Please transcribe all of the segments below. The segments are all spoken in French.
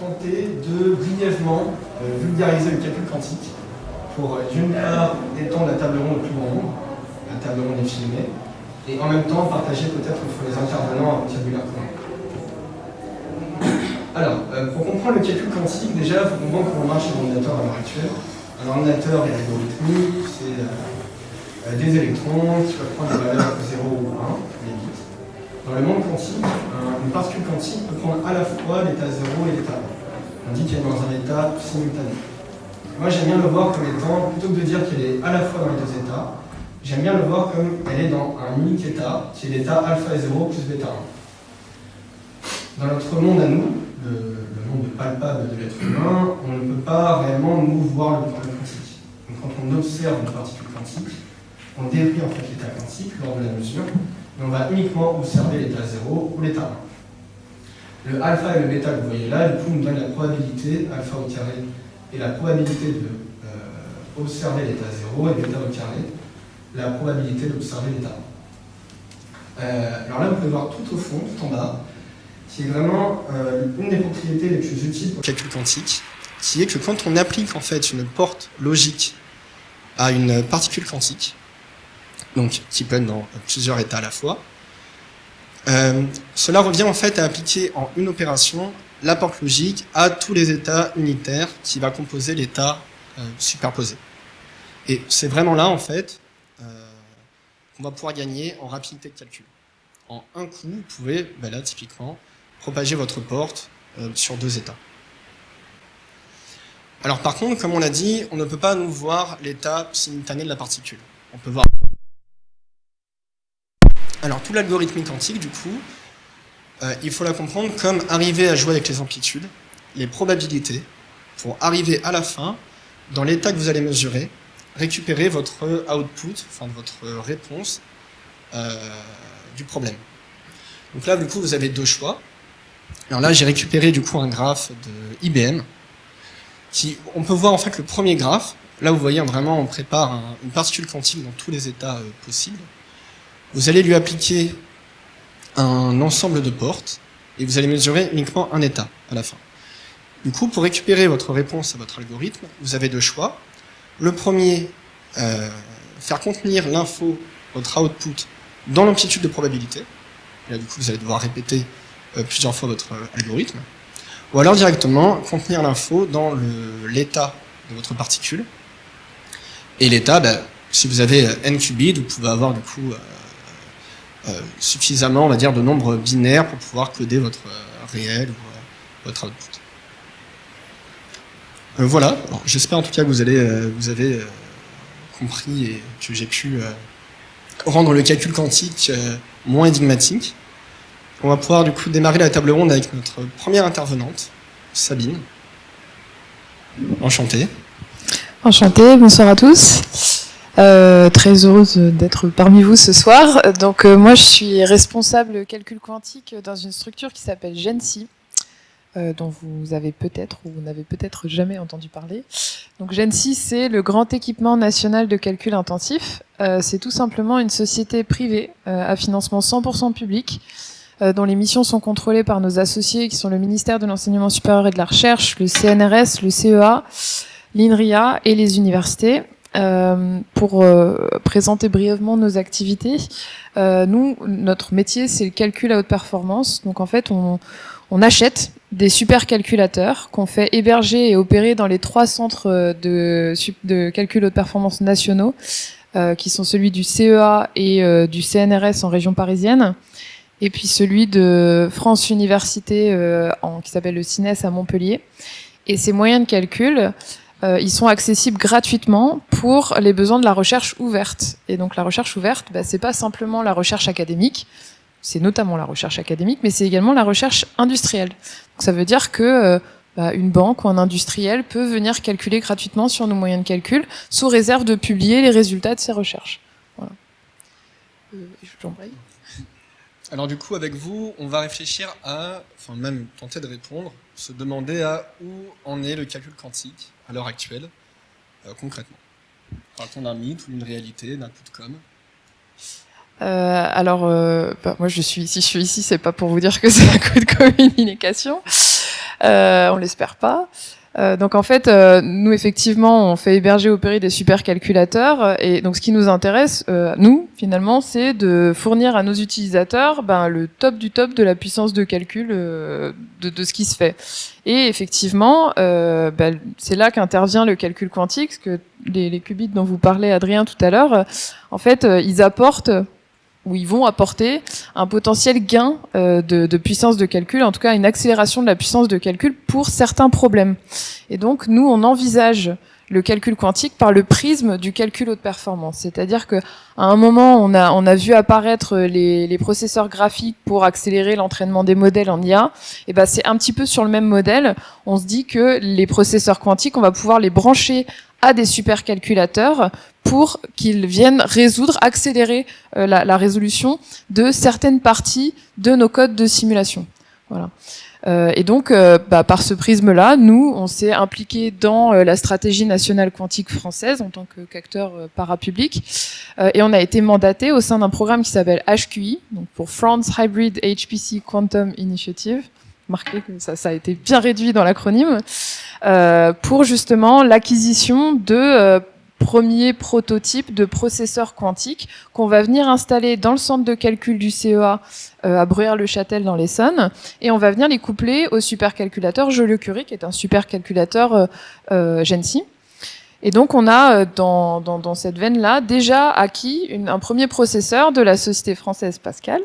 tenter de brièvement vulgariser le calcul quantique pour d'une part étendre la table ronde au plus grand nombre, la table ronde est filmée, et en même temps partager peut-être entre les intervenants un vocabulaire commun. Alors, pour comprendre le calcul quantique, déjà, il faut comprendre comment marche l'ordinateur à l'heure actuelle. Un ordinateur est algorithmique, c'est des électrons qui peuvent prendre des valeurs 0 ou 1, les bits. Dans le monde quantique, une particule quantique peut prendre à la fois l'état 0 et l'état 1. On dit qu'elle est dans un état simultané. Moi, j'aime bien le voir comme étant, plutôt que de dire qu'elle est à la fois dans les deux états, j'aime bien le voir comme elle est dans un unique état, qui est l'état alpha et 0 plus bêta 1. Dans notre monde à nous, le monde palpable de l'être humain, on ne peut pas réellement nous voir le problème quantique. Donc quand on observe une particule quantique, on décrit en fait l'état quantique lors de la mesure, et on va uniquement observer l'état 0 ou l'état 1. Le alpha et le bêta que vous voyez là, du coup, nous donne la probabilité, alpha au carré, et la probabilité de observer l'état 0 et bêta au carré, la probabilité d'observer l'état 1. Alors là, vous pouvez voir tout au fond, tout en bas, qui est vraiment une des propriétés les plus utiles pour le calcul quantique, qui est que quand on applique en fait une porte logique à une particule quantique, donc qui peut être dans plusieurs états à la fois, cela revient en fait à appliquer en une opération la porte logique à tous les états unitaires qui va composer l'état superposé. Et c'est vraiment là en fait qu'on va pouvoir gagner en rapidité de calcul. En un coup, vous pouvez, là typiquement, propager votre porte sur deux états. Alors par contre, comme on l'a dit, on ne peut pas nous voir l'état simultané de la particule. On peut voir. Alors tout l'algorithme quantique, du coup, il faut la comprendre comme arriver à jouer avec les amplitudes, les probabilités, pour arriver à la fin, dans l'état que vous allez mesurer, récupérer votre output, enfin votre réponse du problème. Donc là, du coup, vous avez deux choix. Alors là, j'ai récupéré du coup un graphe de IBM. On peut voir en fait le premier graphe. Là, vous voyez vraiment, on prépare une particule quantique dans tous les états possibles. Vous allez lui appliquer un ensemble de portes et vous allez mesurer uniquement un état à la fin. Du coup, pour récupérer votre réponse à votre algorithme, vous avez deux choix. Le premier, faire contenir l'info, votre output, dans l'amplitude de probabilité. Et là, du coup, vous allez devoir répéter plusieurs fois votre algorithme. Ou alors directement contenir l'info dans l'état de votre particule. Et l'état, si vous avez n qubits, vous pouvez avoir du coup suffisamment, on va dire, de nombres binaires pour pouvoir coder votre réel ou votre output. Voilà, j'espère en tout cas que vous avez compris et que j'ai pu rendre le calcul quantique moins énigmatique. On va pouvoir du coup démarrer la table ronde avec notre première intervenante, Sabine. Enchantée. Enchantée, bonsoir à tous. Très heureuse d'être parmi vous ce soir. Donc moi je suis responsable calcul quantique dans une structure qui s'appelle GENSI, dont vous avez peut-être ou vous n'avez peut-être jamais entendu parler. Donc GENSI, c'est le grand équipement national de calcul intensif. C'est tout simplement une société privée à financement 100% public, dont les missions sont contrôlées par nos associés qui sont le ministère de l'Enseignement supérieur et de la Recherche, le CNRS, le CEA, l'INRIA et les universités. Pour présenter brièvement nos activités, nous, notre métier, c'est le calcul à haute performance. Donc en fait, on achète des supercalculateurs qu'on fait héberger et opérer dans les 3 centres de calcul haute performance nationaux, qui sont celui du CEA et du CNRS en région parisienne, et puis celui de France Université qui s'appelle le CINES à Montpellier. Et ces moyens de calcul, ils sont accessibles gratuitement pour les besoins de la recherche ouverte. Et donc la recherche ouverte, c'est pas simplement la recherche académique, c'est notamment la recherche académique, mais c'est également la recherche industrielle. Donc ça veut dire que une banque ou un industriel peut venir calculer gratuitement sur nos moyens de calcul, sous réserve de publier les résultats de ses recherches. Voilà. J'en prie. Alors du coup, avec vous, on va réfléchir enfin même tenter de répondre, se demander à où en est le calcul quantique à l'heure actuelle, concrètement. Parle-t-on d'un mythe ou d'une réalité, d'un coup de com'? Moi je suis ici, c'est pas pour vous dire que c'est un coup de communication. On l'espère pas. Donc en fait, nous effectivement, on fait héberger, opérer des supercalculateurs, et donc ce qui nous intéresse, nous finalement, c'est de fournir à nos utilisateurs le top du top de la puissance de calcul de ce qui se fait. Et effectivement, c'est là qu'intervient le calcul quantique, parce que les qubits dont vous parlez, Adrien, tout à l'heure, en fait, ils apportent où ils vont apporter un potentiel gain de puissance de calcul, en tout cas une accélération de la puissance de calcul pour certains problèmes. Et donc, nous, on envisage le calcul quantique par le prisme du calcul haute performance. C'est-à-dire que à un moment, on a vu apparaître les processeurs graphiques pour accélérer l'entraînement des modèles en IA. Et c'est un petit peu sur le même modèle. On se dit que les processeurs quantiques, on va pouvoir les brancher à des supercalculateurs pour qu'ils viennent accélérer la résolution de certaines parties de nos codes de simulation. Voilà. Et donc, par ce prisme-là, nous, on s'est impliqués dans la stratégie nationale quantique française en tant qu'acteur parapublic, et on a été mandaté au sein d'un programme qui s'appelle HQI, donc pour France Hybrid HPC Quantum Initiative. Marqué que ça a été bien réduit dans l'acronyme, pour justement l'acquisition de premiers prototypes de processeurs quantiques qu'on va venir installer dans le centre de calcul du CEA à Bruyères-le-Châtel dans l'Essonne, et on va venir les coupler au supercalculateur Joliot-Curie, qui est un supercalculateur GENSI. Et donc on a dans cette veine-là déjà acquis un premier processeur de la société française Pascal,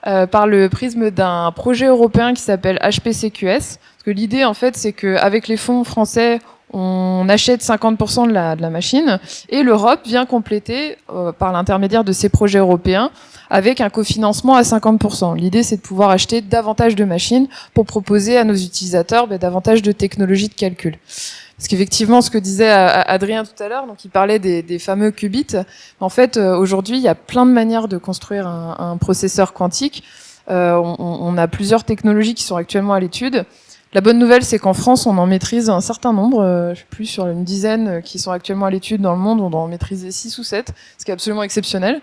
par le prisme d'un projet européen qui s'appelle HPCQS. Parce que l'idée, en fait, c'est qu'avec les fonds français, on achète 50% de la machine, et l'Europe vient compléter, par l'intermédiaire de ces projets européens, avec un cofinancement à 50%. L'idée, c'est de pouvoir acheter davantage de machines pour proposer à nos utilisateurs davantage de technologies de calcul. Parce qu'effectivement, ce que disait Adrien tout à l'heure, donc il parlait des fameux qubits. En fait, aujourd'hui, il y a plein de manières de construire un processeur quantique. On a plusieurs technologies qui sont actuellement à l'étude. La bonne nouvelle, c'est qu'en France, on en maîtrise un certain nombre, je sais plus, sur une dizaine qui sont actuellement à l'étude dans le monde, on doit en maîtriser 6 ou 7, ce qui est absolument exceptionnel.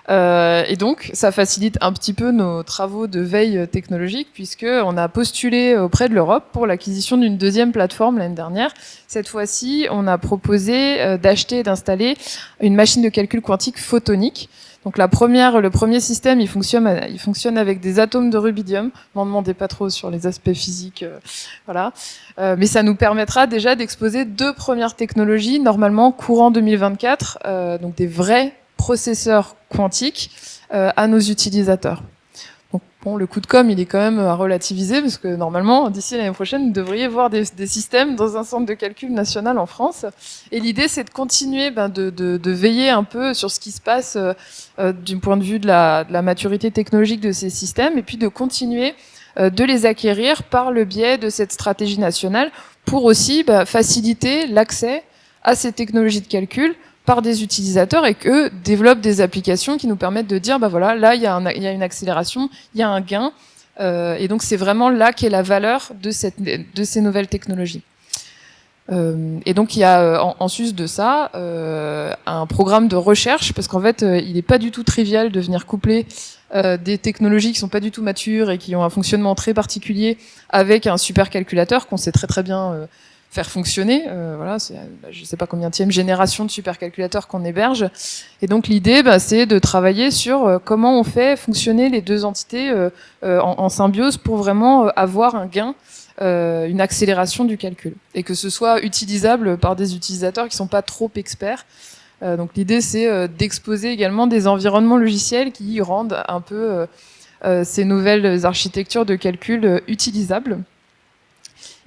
Et donc, ça facilite un petit peu nos travaux de veille technologique, puisqu'on a postulé auprès de l'Europe pour l'acquisition d'une deuxième plateforme l'année dernière. Cette fois-ci, on a proposé d'acheter et d'installer une machine de calcul quantique photonique. Donc le premier système, il fonctionne avec des atomes de rubidium. M'en demandez pas trop sur les aspects physiques, voilà. Mais ça nous permettra déjà d'exposer 2 premières technologies, normalement courant 2024, donc des vrais processeurs quantiques à nos utilisateurs. Donc bon, le coût de com, il est quand même à relativiser, parce que normalement, d'ici l'année prochaine, vous devriez voir des systèmes dans un centre de calcul national en France. Et l'idée, c'est de continuer de veiller un peu sur ce qui se passe du point de vue de la maturité technologique de ces systèmes, et puis de continuer de les acquérir par le biais de cette stratégie nationale pour aussi faciliter l'accès à ces technologies de calcul par des utilisateurs, et qu'eux développent des applications qui nous permettent de dire voilà, là il y a une accélération, il y a un gain, et donc c'est vraiment là qu'est la valeur de ces nouvelles technologies. Et donc il y a en sus de ça un programme de recherche, parce qu'en fait il n'est pas du tout trivial de venir coupler des technologies qui sont pas du tout matures et qui ont un fonctionnement très particulier avec un supercalculateur qu'on sait très très bien faire fonctionner. Voilà, c'est je sais pas combienième génération de supercalculateurs qu'on héberge. Et donc l'idée, c'est de travailler sur comment on fait fonctionner les deux entités en symbiose pour vraiment avoir un gain, une accélération du calcul, et que ce soit utilisable par des utilisateurs qui sont pas trop experts. Donc l'idée, c'est d'exposer également des environnements logiciels qui rendent un peu ces nouvelles architectures de calcul utilisables.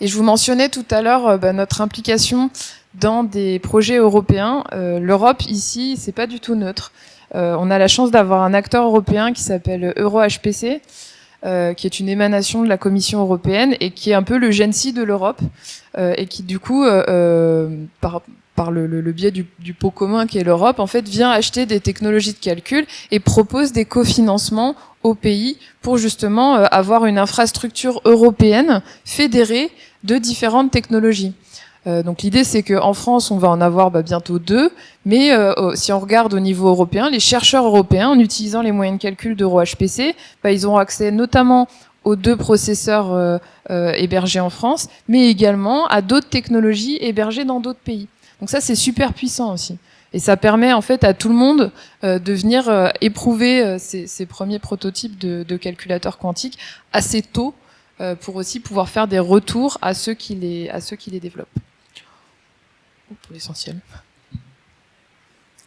Et je vous mentionnais tout à l'heure notre implication dans des projets européens. L'Europe, ici, c'est pas du tout neutre. On a la chance d'avoir un acteur européen qui s'appelle EuroHPC, qui est une émanation de la Commission européenne et qui est un peu le GENSI de l'Europe, et qui, du coup, par le biais du pot commun qui est l'Europe, en fait, vient acheter des technologies de calcul et propose des cofinancements au pays pour justement avoir une infrastructure européenne fédérée de différentes technologies. Donc l'idée, c'est qu'en France, on va en avoir bientôt 2, mais si on regarde au niveau européen, les chercheurs européens, en utilisant les moyens de calcul d'EuroHPC, ils auront accès notamment aux 2 processeurs hébergés en France, mais également à d'autres technologies hébergées dans d'autres pays. Donc ça, c'est super puissant aussi. Et ça permet en fait à tout le monde de venir éprouver ces premiers prototypes de calculateurs quantiques assez tôt pour aussi pouvoir faire des retours à ceux qui les développent. Pour l'essentiel.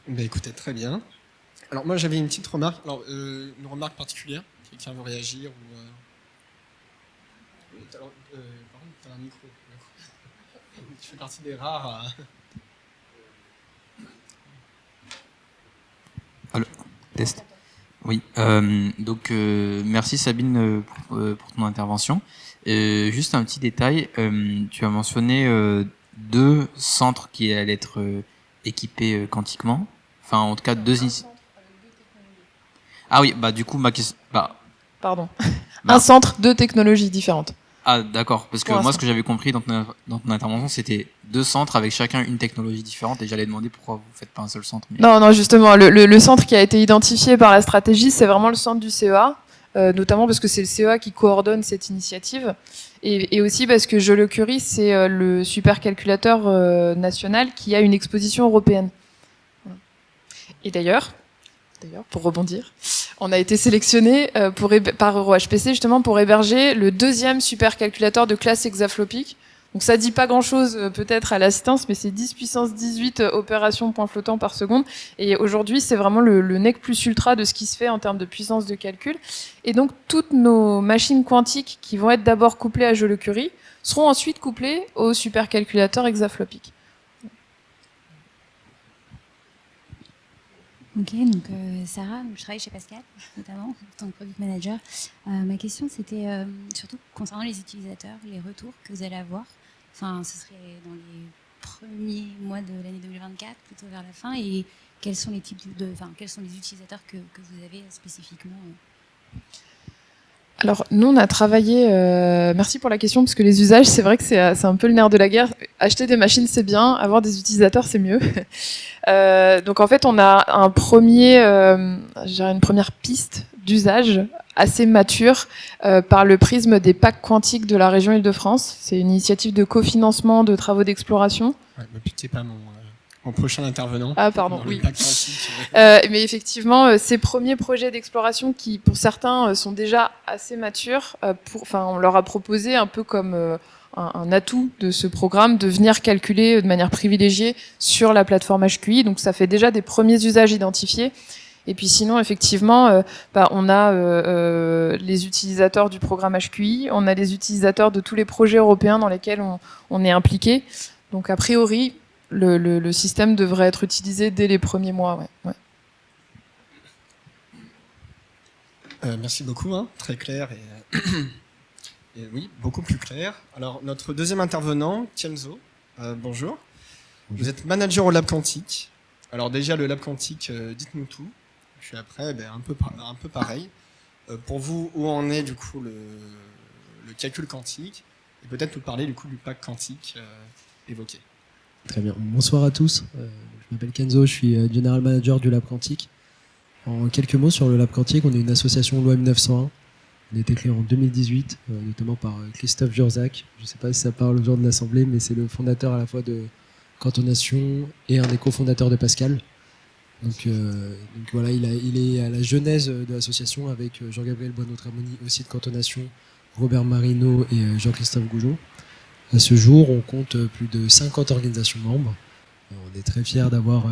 Ben, écoutez, très bien. Alors moi j'avais une petite remarque, une remarque particulière, quelqu'un veut réagir ou... par contre, tu as un micro. Tu fais partie des rares à... Allô, test. Oui, donc merci Sabine pour ton intervention. Juste un petit détail, tu as mentionné 2 centres qui allaient être équipés quantiquement. Enfin, en tout cas, 2 Ah oui, bah du coup, ma question... Pardon. Un centre, 2 technologies différentes. Ah d'accord, parce que moi ce que j'avais compris dans ton intervention, c'était 2 centres avec chacun une technologie différente et j'allais demander pourquoi vous faites pas un seul centre. Mais... Non, justement, le centre qui a été identifié par la stratégie, c'est vraiment le centre du CEA, notamment parce que c'est le CEA qui coordonne cette initiative et aussi parce que Joliot Curie, c'est le supercalculateur national qui a une exposition européenne. Et d'ailleurs, pour rebondir, on a été sélectionné par EuroHPC justement pour héberger le 2e supercalculateur de classe hexaflopique. Donc ça dit pas grand-chose peut-être à l'assistance, mais c'est 10 puissance 18 opérations point flottant par seconde. Et aujourd'hui, c'est vraiment le nec plus ultra de ce qui se fait en termes de puissance de calcul. Et donc toutes nos machines quantiques qui vont être d'abord couplées à Joliot Curie seront ensuite couplées au supercalculateur hexaflopique. Ok, donc Sarah, je travaille chez Pascal, notamment, en tant que product manager. Ma question, c'était surtout concernant les utilisateurs, les retours que vous allez avoir. Enfin, ce serait dans les premiers mois de l'année 2024, plutôt vers la fin. Et quels sont les types quels sont les utilisateurs que vous avez spécifiquement Alors, nous, on a travaillé... merci pour la question, parce que les usages, c'est vrai que c'est un peu le nerf de la guerre. Acheter des machines, c'est bien. Avoir des utilisateurs, c'est mieux. Donc, en fait, on a une première piste d'usage assez mature par le prisme des packs quantiques de la région Île-de-France. C'est une initiative de cofinancement de travaux d'exploration. Ouais, me piquez pas mon prochain intervenant. Ah, pardon, oui. Pack quantique. Mais effectivement, ces premiers projets d'exploration qui, pour certains, sont déjà assez matures, on leur a proposé un peu comme un atout de ce programme de venir calculer de manière privilégiée sur la plateforme HQI. Donc ça fait déjà des premiers usages identifiés. Et puis sinon, effectivement, on a les utilisateurs du programme HQI, on a les utilisateurs de tous les projets européens dans lesquels on est impliqué. Donc a priori, le système devrait être utilisé dès les premiers mois. Ouais. Merci beaucoup, très clair et oui, beaucoup plus clair. Alors notre deuxième intervenant, Tienzo, bonjour. Vous êtes manager au Lab Quantique. Alors déjà le Lab Quantique, dites-nous tout. Puis après, un peu pareil. Pour vous, où en est du coup le calcul quantique et peut-être nous parler du coup du pack quantique évoqué. Très bien. Bonsoir à tous. Je m'appelle Kenzo, je suis General Manager du Lab Quantique. En quelques mots sur le Lab Quantique, on est une association loi 1901. On a été créé en 2018, notamment par Christophe Jurzac. Je ne sais pas si ça parle aux gens de l'Assemblée, mais c'est le fondateur à la fois de Cantonation et un des cofondateurs de Pascal. Donc voilà, il est à la genèse de l'association avec Jean-Gabriel Boineau-Tramoni, aussi de Cantonation, Robert Marino et Jean-Christophe Goujon. À ce jour, on compte plus de 50 organisations membres. On est très fiers d'avoir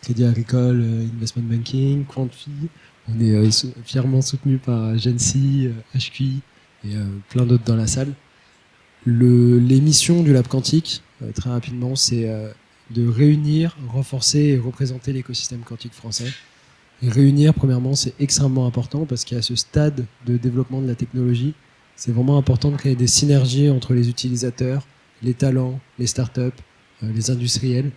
Crédit Agricole, Investment Banking, Quantfi. On est fièrement soutenu par Gensi, HQI et plein d'autres dans la salle. Les missions du Lab Quantique, très rapidement, c'est de réunir, renforcer et représenter l'écosystème quantique français. Et réunir, premièrement, c'est extrêmement important parce qu'à ce stade de développement de la technologie, c'est vraiment important de créer des synergies entre les utilisateurs, les talents, les startups, les industriels.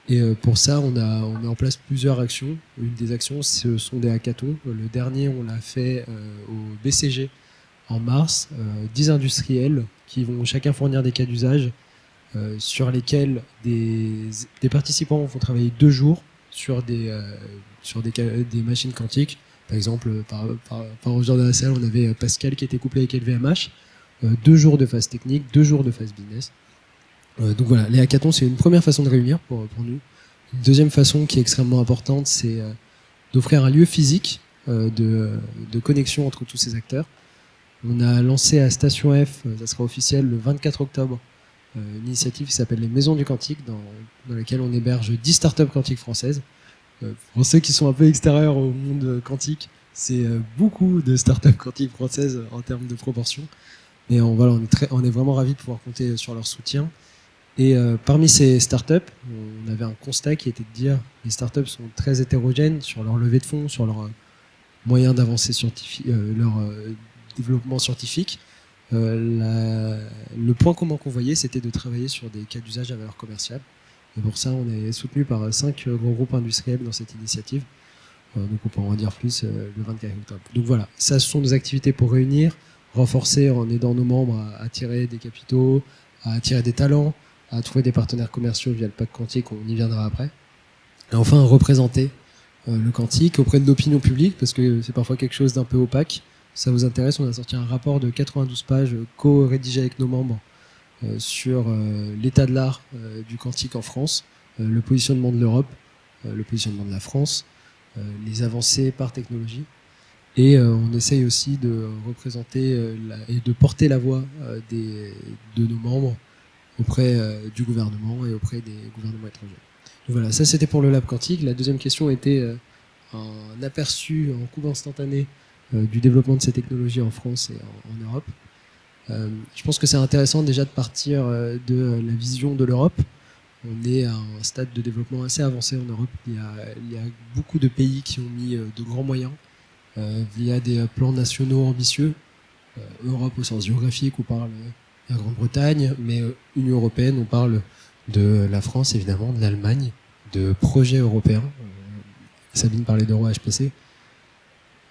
Et pour ça, on met en place plusieurs actions. Une des actions, ce sont des hackathons. Le dernier, on l'a fait au BCG en mars. 10 industriels qui vont chacun fournir des cas d'usage sur lesquels des participants vont travailler 2 jours sur des machines quantiques Par exemple, par ordre de la salle, on avait Pascal qui était couplé avec LVMH, 2 jours de phase technique, 2 jours de phase business. Donc voilà, les hackathons, c'est une première façon de réunir pour nous. Une deuxième façon qui est extrêmement importante, c'est d'offrir un lieu physique de connexion entre tous ces acteurs. On a lancé à Station F, ça sera officiel le 24 octobre, une initiative qui s'appelle les Maisons du Quantique, dans laquelle on héberge 10 startups quantiques françaises. Pour ceux qui sont un peu extérieurs au monde quantique, c'est beaucoup de startups quantiques françaises en termes de proportions. Mais on est vraiment ravis de pouvoir compter sur leur soutien. Et parmi ces startups, on avait un constat qui était de dire les startups sont très hétérogènes sur leur levée de fonds, sur leurs moyens d'avancer scientifique, leur développement scientifique. Le point commun qu'on voyait, c'était de travailler sur des cas d'usage à valeur commerciale. Et pour ça, on est soutenu par 5 grands groupes industriels dans cette initiative. Donc on peut en dire plus le 24 octobre. Donc voilà, ça ce sont des activités pour réunir, renforcer en aidant nos membres à attirer des capitaux, à attirer des talents, à trouver des partenaires commerciaux via le pack quantique, on y viendra après. Et enfin, représenter le quantique auprès de l'opinion publique, parce que c'est parfois quelque chose d'un peu opaque. Si ça vous intéresse, on a sorti un rapport de 92 pages co-rédigé avec nos membres sur l'état de l'art du quantique en France, le positionnement de l'Europe, le positionnement de la France, les avancées par technologie. Et on essaye aussi de représenter et de porter la voix de nos membres auprès du gouvernement et auprès des gouvernements étrangers. Donc voilà, ça c'était pour le lab quantique. La deuxième question était un aperçu en coupe instantanée du développement de ces technologies en France et en Europe. Je pense que c'est intéressant déjà de partir de la vision de l'Europe. On est à un stade de développement assez avancé en Europe. Il y a beaucoup de pays qui ont mis de grands moyens via des plans nationaux ambitieux. Europe au sens géographique, on parle de la Grande-Bretagne, mais Union européenne, on parle de la France évidemment, de l'Allemagne, de projets européens. Sabine parlait d'Euro-HPC.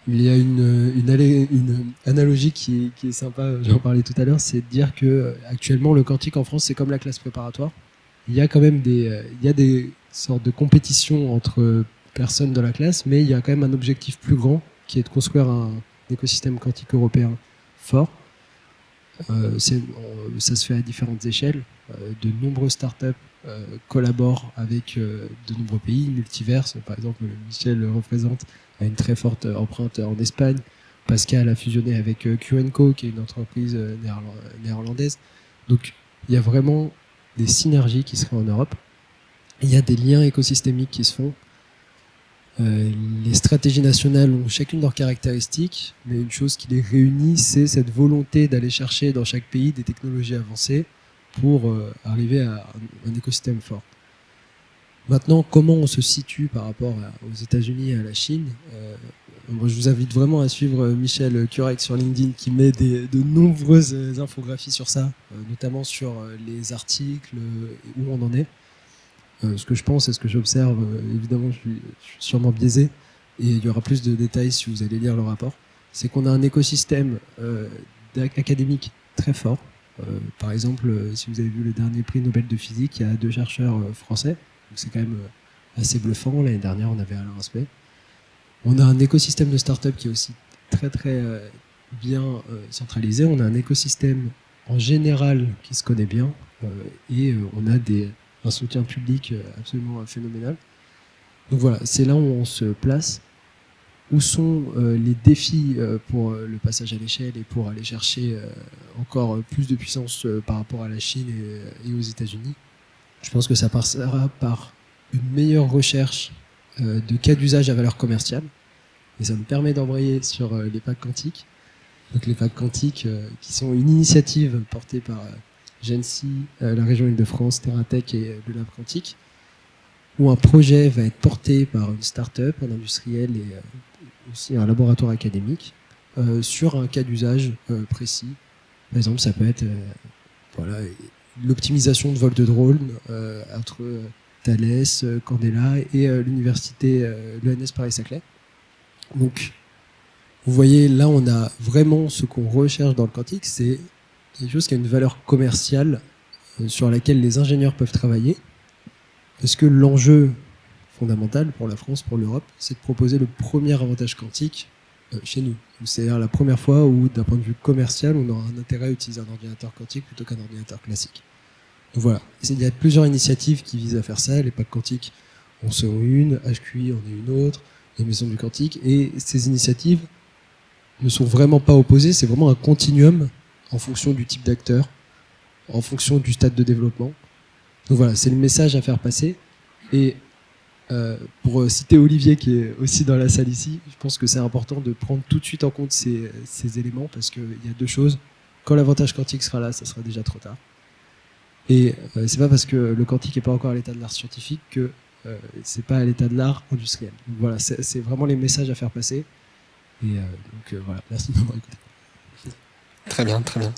Il y a une analogie qui est sympa, j'en parlais tout à l'heure, c'est de dire que actuellement le quantique en France c'est comme la classe préparatoire. Il y a quand même des sortes de compétitions entre personnes de la classe, mais il y a quand même un objectif plus grand qui est de construire un écosystème quantique européen fort. Ça se fait à différentes échelles. De nombreuses startups collaborent avec de nombreux pays, Multiverse, par exemple, Michel représente, a une très forte empreinte en Espagne. Pascal a fusionné avec Q&Co, qui est une entreprise néerlandaise. Donc, il y a vraiment des synergies qui se font en Europe. Il y a des liens écosystémiques qui se font. Les stratégies nationales ont chacune leurs caractéristiques, mais une chose qui les réunit, c'est cette volonté d'aller chercher dans chaque pays des technologies avancées pour arriver à un écosystème fort. Maintenant, comment on se situe par rapport aux États-Unis et à la Chine? Moi, je vous invite vraiment à suivre Michel Curec sur LinkedIn qui met de nombreuses infographies sur ça, notamment sur les articles, où on en est. Ce que je pense et ce que j'observe, évidemment, je suis sûrement biaisé, et il y aura plus de détails si vous allez lire le rapport, c'est qu'on a un écosystème académique très fort. Par exemple, si vous avez vu le dernier prix Nobel de physique, il y a 2 chercheurs français, donc c'est quand même assez bluffant. L'année dernière, on avait Alain Aspect. On a un écosystème de start-up qui est aussi très très bien centralisé. On a un écosystème en général qui se connaît bien, et on a un soutien public absolument phénoménal. Donc voilà, c'est là où on se place. Où sont les défis pour le passage à l'échelle et pour aller chercher encore plus de puissance par rapport à la Chine et aux États-Unis? Je pense que ça passera par une meilleure recherche de cas d'usage à valeur commerciale. Et ça me permet d'embrayer sur les packs quantiques. Donc les packs quantiques qui sont une initiative portée par Gensi, la région Île-de-France, TerraTech et le Lab Quantique, où un projet va être porté par une start-up, un industriel et aussi un laboratoire académique sur un cas d'usage précis. Par exemple, ça peut être l'optimisation de vol de drone entre Thales, Candela et l'université l'ENS Paris-Saclay. Donc, vous voyez, là, on a vraiment ce qu'on recherche dans le quantique, c'est quelque chose qui a une valeur commerciale sur laquelle les ingénieurs peuvent travailler. Parce que l'enjeu fondamentale pour la France, pour l'Europe, c'est de proposer le premier avantage quantique chez nous. C'est-à-dire la première fois où, d'un point de vue commercial, on aura un intérêt à utiliser un ordinateur quantique plutôt qu'un ordinateur classique. Donc voilà, il y a plusieurs initiatives qui visent à faire ça. Les packs quantiques en sont une, HQI en est une autre, les maisons du quantique, et ces initiatives ne sont vraiment pas opposées, c'est vraiment un continuum en fonction du type d'acteur, en fonction du stade de développement. Donc voilà, c'est le message à faire passer. Et pour citer Olivier qui est aussi dans la salle ici, je pense que c'est important de prendre tout de suite en compte ces éléments parce qu'il y a deux choses. Quand l'avantage quantique sera là, ça sera déjà trop tard. Et c'est pas parce que le quantique n'est pas encore à l'état de l'art scientifique que c'est pas à l'état de l'art industriel. Donc voilà, c'est vraiment les messages à faire passer. Et donc voilà, merci de m'avoir écouté. Très bien, très bien.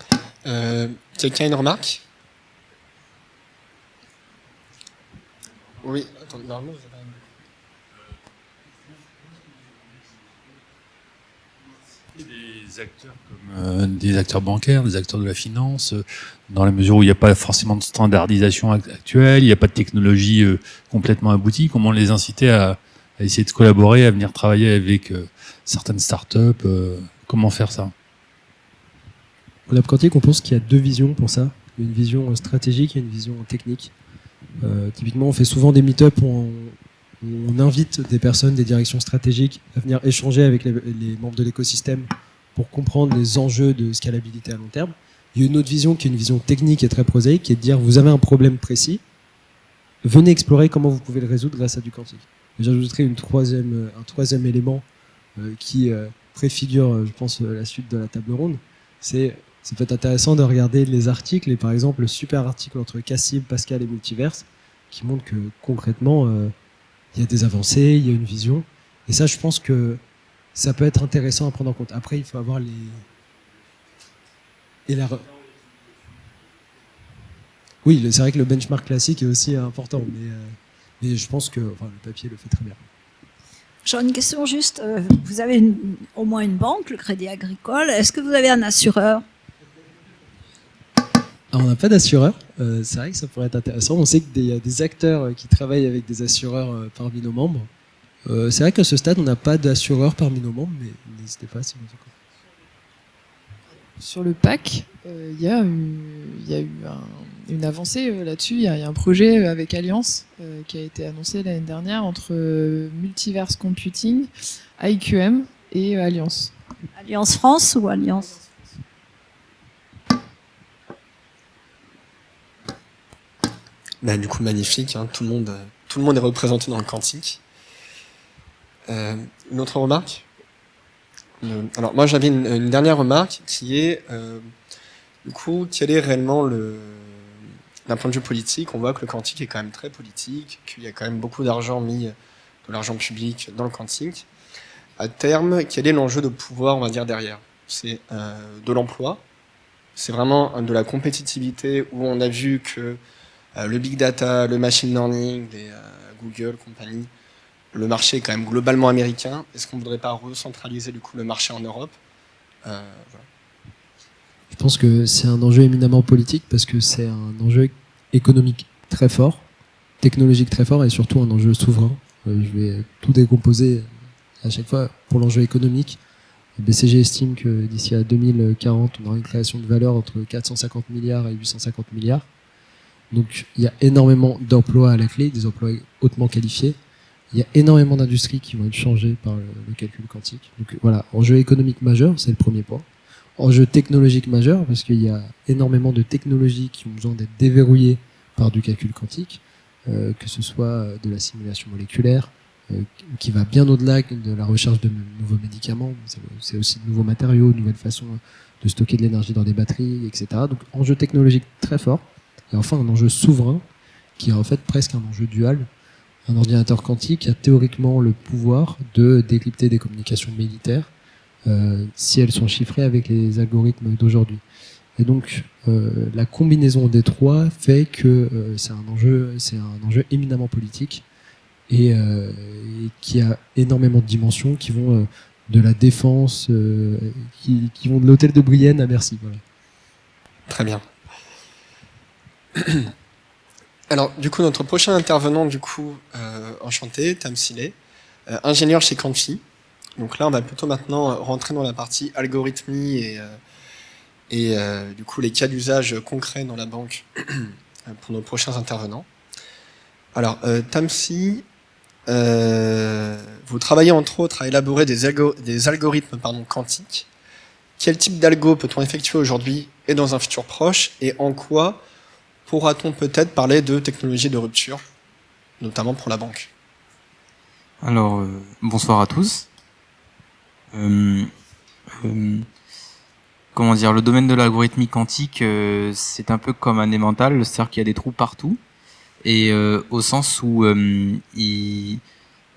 Quelqu'un a une remarque? Oui, attendez, normalement, vous avez des acteurs comme des acteurs bancaires, des acteurs de la finance, dans la mesure où il n'y a pas forcément de standardisation actuelle, il n'y a pas de technologie complètement aboutie. Comment les inciter à essayer de collaborer, à venir travailler avec certaines startups, comment faire ça? Au Lab Quantique, on pense qu'il y a deux visions pour ça. Il y a une vision stratégique et une vision technique. Typiquement, on fait souvent des meet-up où on invite des personnes, des directions stratégiques à venir échanger avec les membres de l'écosystème pour comprendre les enjeux de scalabilité à long terme. Il y a une autre vision qui est une vision technique et très prosaïque, qui est de dire vous avez un problème précis, venez explorer comment vous pouvez le résoudre grâce à du quantique. Et j'ajouterai un troisième élément qui préfigure, je pense, la suite de la table ronde. C'est peut-être intéressant de regarder les articles, et par exemple le super article entre Cassib, Pascal et Multiverse, qui montre que concrètement, il y a des avancées, il y a une vision. Et ça, je pense que ça peut être intéressant à prendre en compte. Après, il faut avoir les... Oui, c'est vrai que le benchmark classique est aussi important, mais je pense que le papier le fait très bien. J'ai une question juste. Vous avez au moins une banque, le Crédit Agricole. Est-ce que vous avez un assureur? Alors, on n'a pas d'assureur. C'est vrai que ça pourrait être intéressant. On sait qu'il y a des acteurs qui travaillent avec des assureurs parmi nos membres. C'est vrai qu'à ce stade, on n'a pas d'assureur parmi nos membres, mais n'hésitez pas si vous en connaissez. Sur le PAC, il y a eu une avancée là-dessus. Il y a un projet avec Alliance qui a été annoncé l'année dernière entre Multiverse Computing, IQM et Alliance. Alliance France ou Alliance? Du coup, magnifique, hein, tout le monde est représenté dans le quantique. Une autre remarque? Alors moi j'avais une dernière remarque qui est du coup quel est réellement d'un point de vue politique. On voit que le quantique est quand même très politique, qu'il y a quand même beaucoup d'argent mis, de l'argent public dans le quantique. À terme, quel est l'enjeu de pouvoir, on va dire, derrière? C'est de l'emploi, c'est vraiment de la compétitivité où on a vu que le big data, le machine learning, les Google, compagnie, le marché est quand même globalement américain. Est-ce qu'on ne voudrait pas recentraliser du coup le marché en Europe? Voilà. Je pense que c'est un enjeu éminemment politique parce que c'est un enjeu économique très fort, technologique très fort et surtout un enjeu souverain. Je vais tout décomposer à chaque fois. Pour l'enjeu économique, BCG estime que d'ici à 2040, on aura une création de valeur entre 450 milliards et 850 milliards. Donc il y a énormément d'emplois à la clé, des emplois hautement qualifiés. Il y a énormément d'industries qui vont être changées par le calcul quantique. Donc voilà, enjeu économique majeur, c'est le premier point. Enjeu technologique majeur, parce qu'il y a énormément de technologies qui ont besoin d'être déverrouillées par du calcul quantique, que ce soit de la simulation moléculaire, qui va bien au-delà de la recherche de nouveaux médicaments, c'est aussi de nouveaux matériaux, de nouvelles façons de stocker de l'énergie dans des batteries, etc. Donc enjeu technologique très fort. Et enfin un enjeu souverain, qui est en fait presque un enjeu dual. Un ordinateur quantique a théoriquement le pouvoir de décrypter des communications militaires si elles sont chiffrées avec les algorithmes d'aujourd'hui. Et donc la combinaison des trois fait que c'est un enjeu éminemment politique et qui a énormément de dimensions qui vont de la défense, qui vont de l'hôtel de Brienne à Bercy. Voilà. Très bien. Alors, du coup, notre prochain intervenant, du coup, enchanté, Tamsile, ingénieur chez Quanti. Donc là, on va plutôt maintenant rentrer dans la partie algorithmie et du coup, les cas d'usage concrets dans la banque pour nos prochains intervenants. Alors, Tamsi, vous travaillez entre autres à élaborer des algorithmes quantiques. Quel type d'algo peut-on effectuer aujourd'hui et dans un futur proche, et en quoi pourra-t-on peut-être parler de technologies de rupture, notamment pour la banque? Alors, bonsoir à tous. Comment dire, le domaine de l'algorithmie quantique, c'est un peu comme un émental, c'est-à-dire qu'il y a des trous partout, et au sens où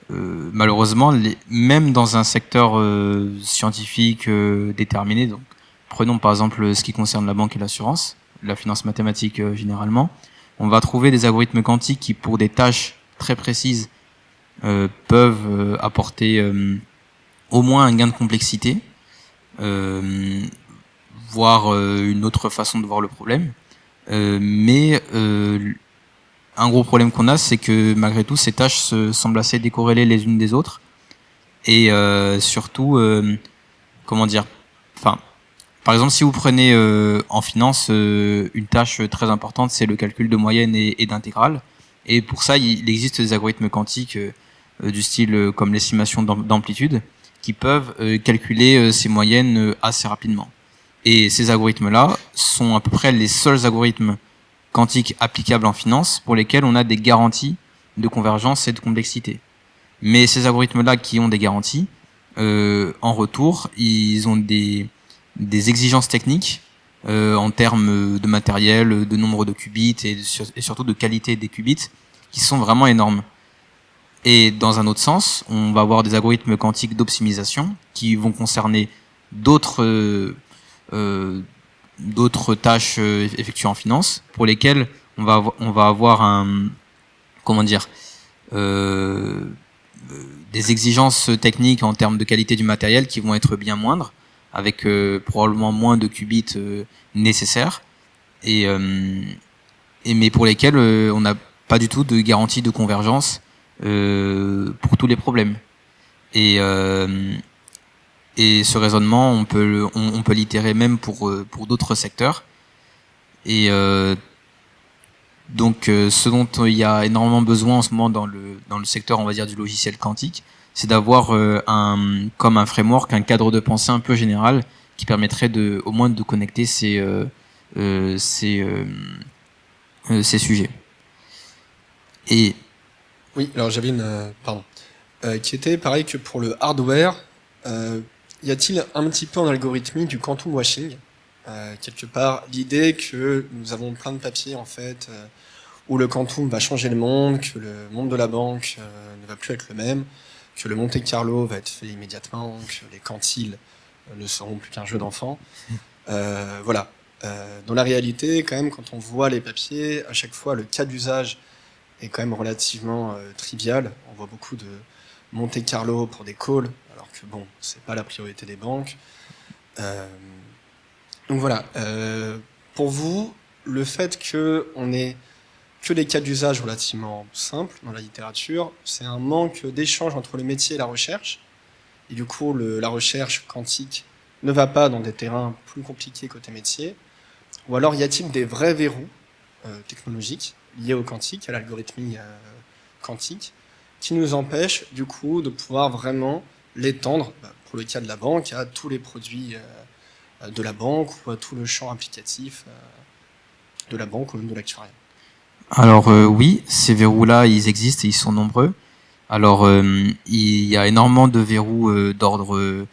malheureusement, même dans un secteur scientifique déterminé, donc prenons par exemple ce qui concerne la banque et l'assurance, la finance mathématique généralement, on va trouver des algorithmes quantiques qui, pour des tâches très précises, peuvent apporter au moins un gain de complexité, voire une autre façon de voir le problème. Mais un gros problème qu'on a, c'est que malgré tout, ces tâches semblent assez décorrélées les unes des autres. Et surtout, comment dire, enfin, par exemple, si vous prenez en finance une tâche très importante, c'est le calcul de moyenne et d'intégrale. Et pour ça, il existe des algorithmes quantiques du style comme l'estimation d'amplitude qui peuvent calculer ces moyennes assez rapidement. Et ces algorithmes-là sont à peu près les seuls algorithmes quantiques applicables en finance pour lesquels on a des garanties de convergence et de complexité. Mais ces algorithmes-là qui ont des garanties, en retour, ils ont des exigences techniques en termes de matériel, de nombre de qubits et surtout de qualité des qubits qui sont vraiment énormes. Et dans un autre sens, on va avoir des algorithmes quantiques d'optimisation qui vont concerner d'autres tâches effectuées en finance pour lesquelles on va avoir des exigences techniques en termes de qualité du matériel qui vont être bien moindres, avec probablement moins de qubits nécessaires, mais pour lesquels on n'a pas du tout de garantie de convergence pour tous les problèmes. Et ce raisonnement, on peut l'itérer même pour d'autres secteurs. Et donc, ce dont il y a énormément besoin en ce moment dans le secteur, on va dire, du logiciel quantique, c'est d'avoir comme un framework, un cadre de pensée un peu général qui permettrait au moins de connecter ces sujets. Et oui, alors j'avais qui était pareil que pour le hardware. Y a-t-il un petit peu en algorithmie du quantum washing, quelque part l'idée que nous avons plein de papiers en fait où le quantum va changer le monde, que le monde de la banque ne va plus être le même, que le Monte Carlo va être fait immédiatement, que les quantiles ne seront plus qu'un jeu d'enfant. Voilà. Dans la réalité, quand même, quand on voit les papiers, à chaque fois le cas d'usage est quand même relativement trivial. On voit beaucoup de Monte Carlo pour des calls, alors que bon, c'est pas la priorité des banques. Donc voilà. Pour vous, le fait qu'on ait que des cas d'usage relativement simples dans la littérature, c'est un manque d'échange entre le métier et la recherche. Et du coup, la recherche quantique ne va pas dans des terrains plus compliqués côté métier. Ou alors, y a-t-il des vrais verrous technologiques liés au quantique, à l'algorithmie quantique, qui nous empêchent du coup de pouvoir vraiment l'étendre, pour le cas de la banque, à tous les produits de la banque ou à tout le champ applicatif de la banque ou même de l'actuariat? Alors oui, ces verrous-là, ils existent et ils sont nombreux. Alors il y a énormément de verrous d'ordre...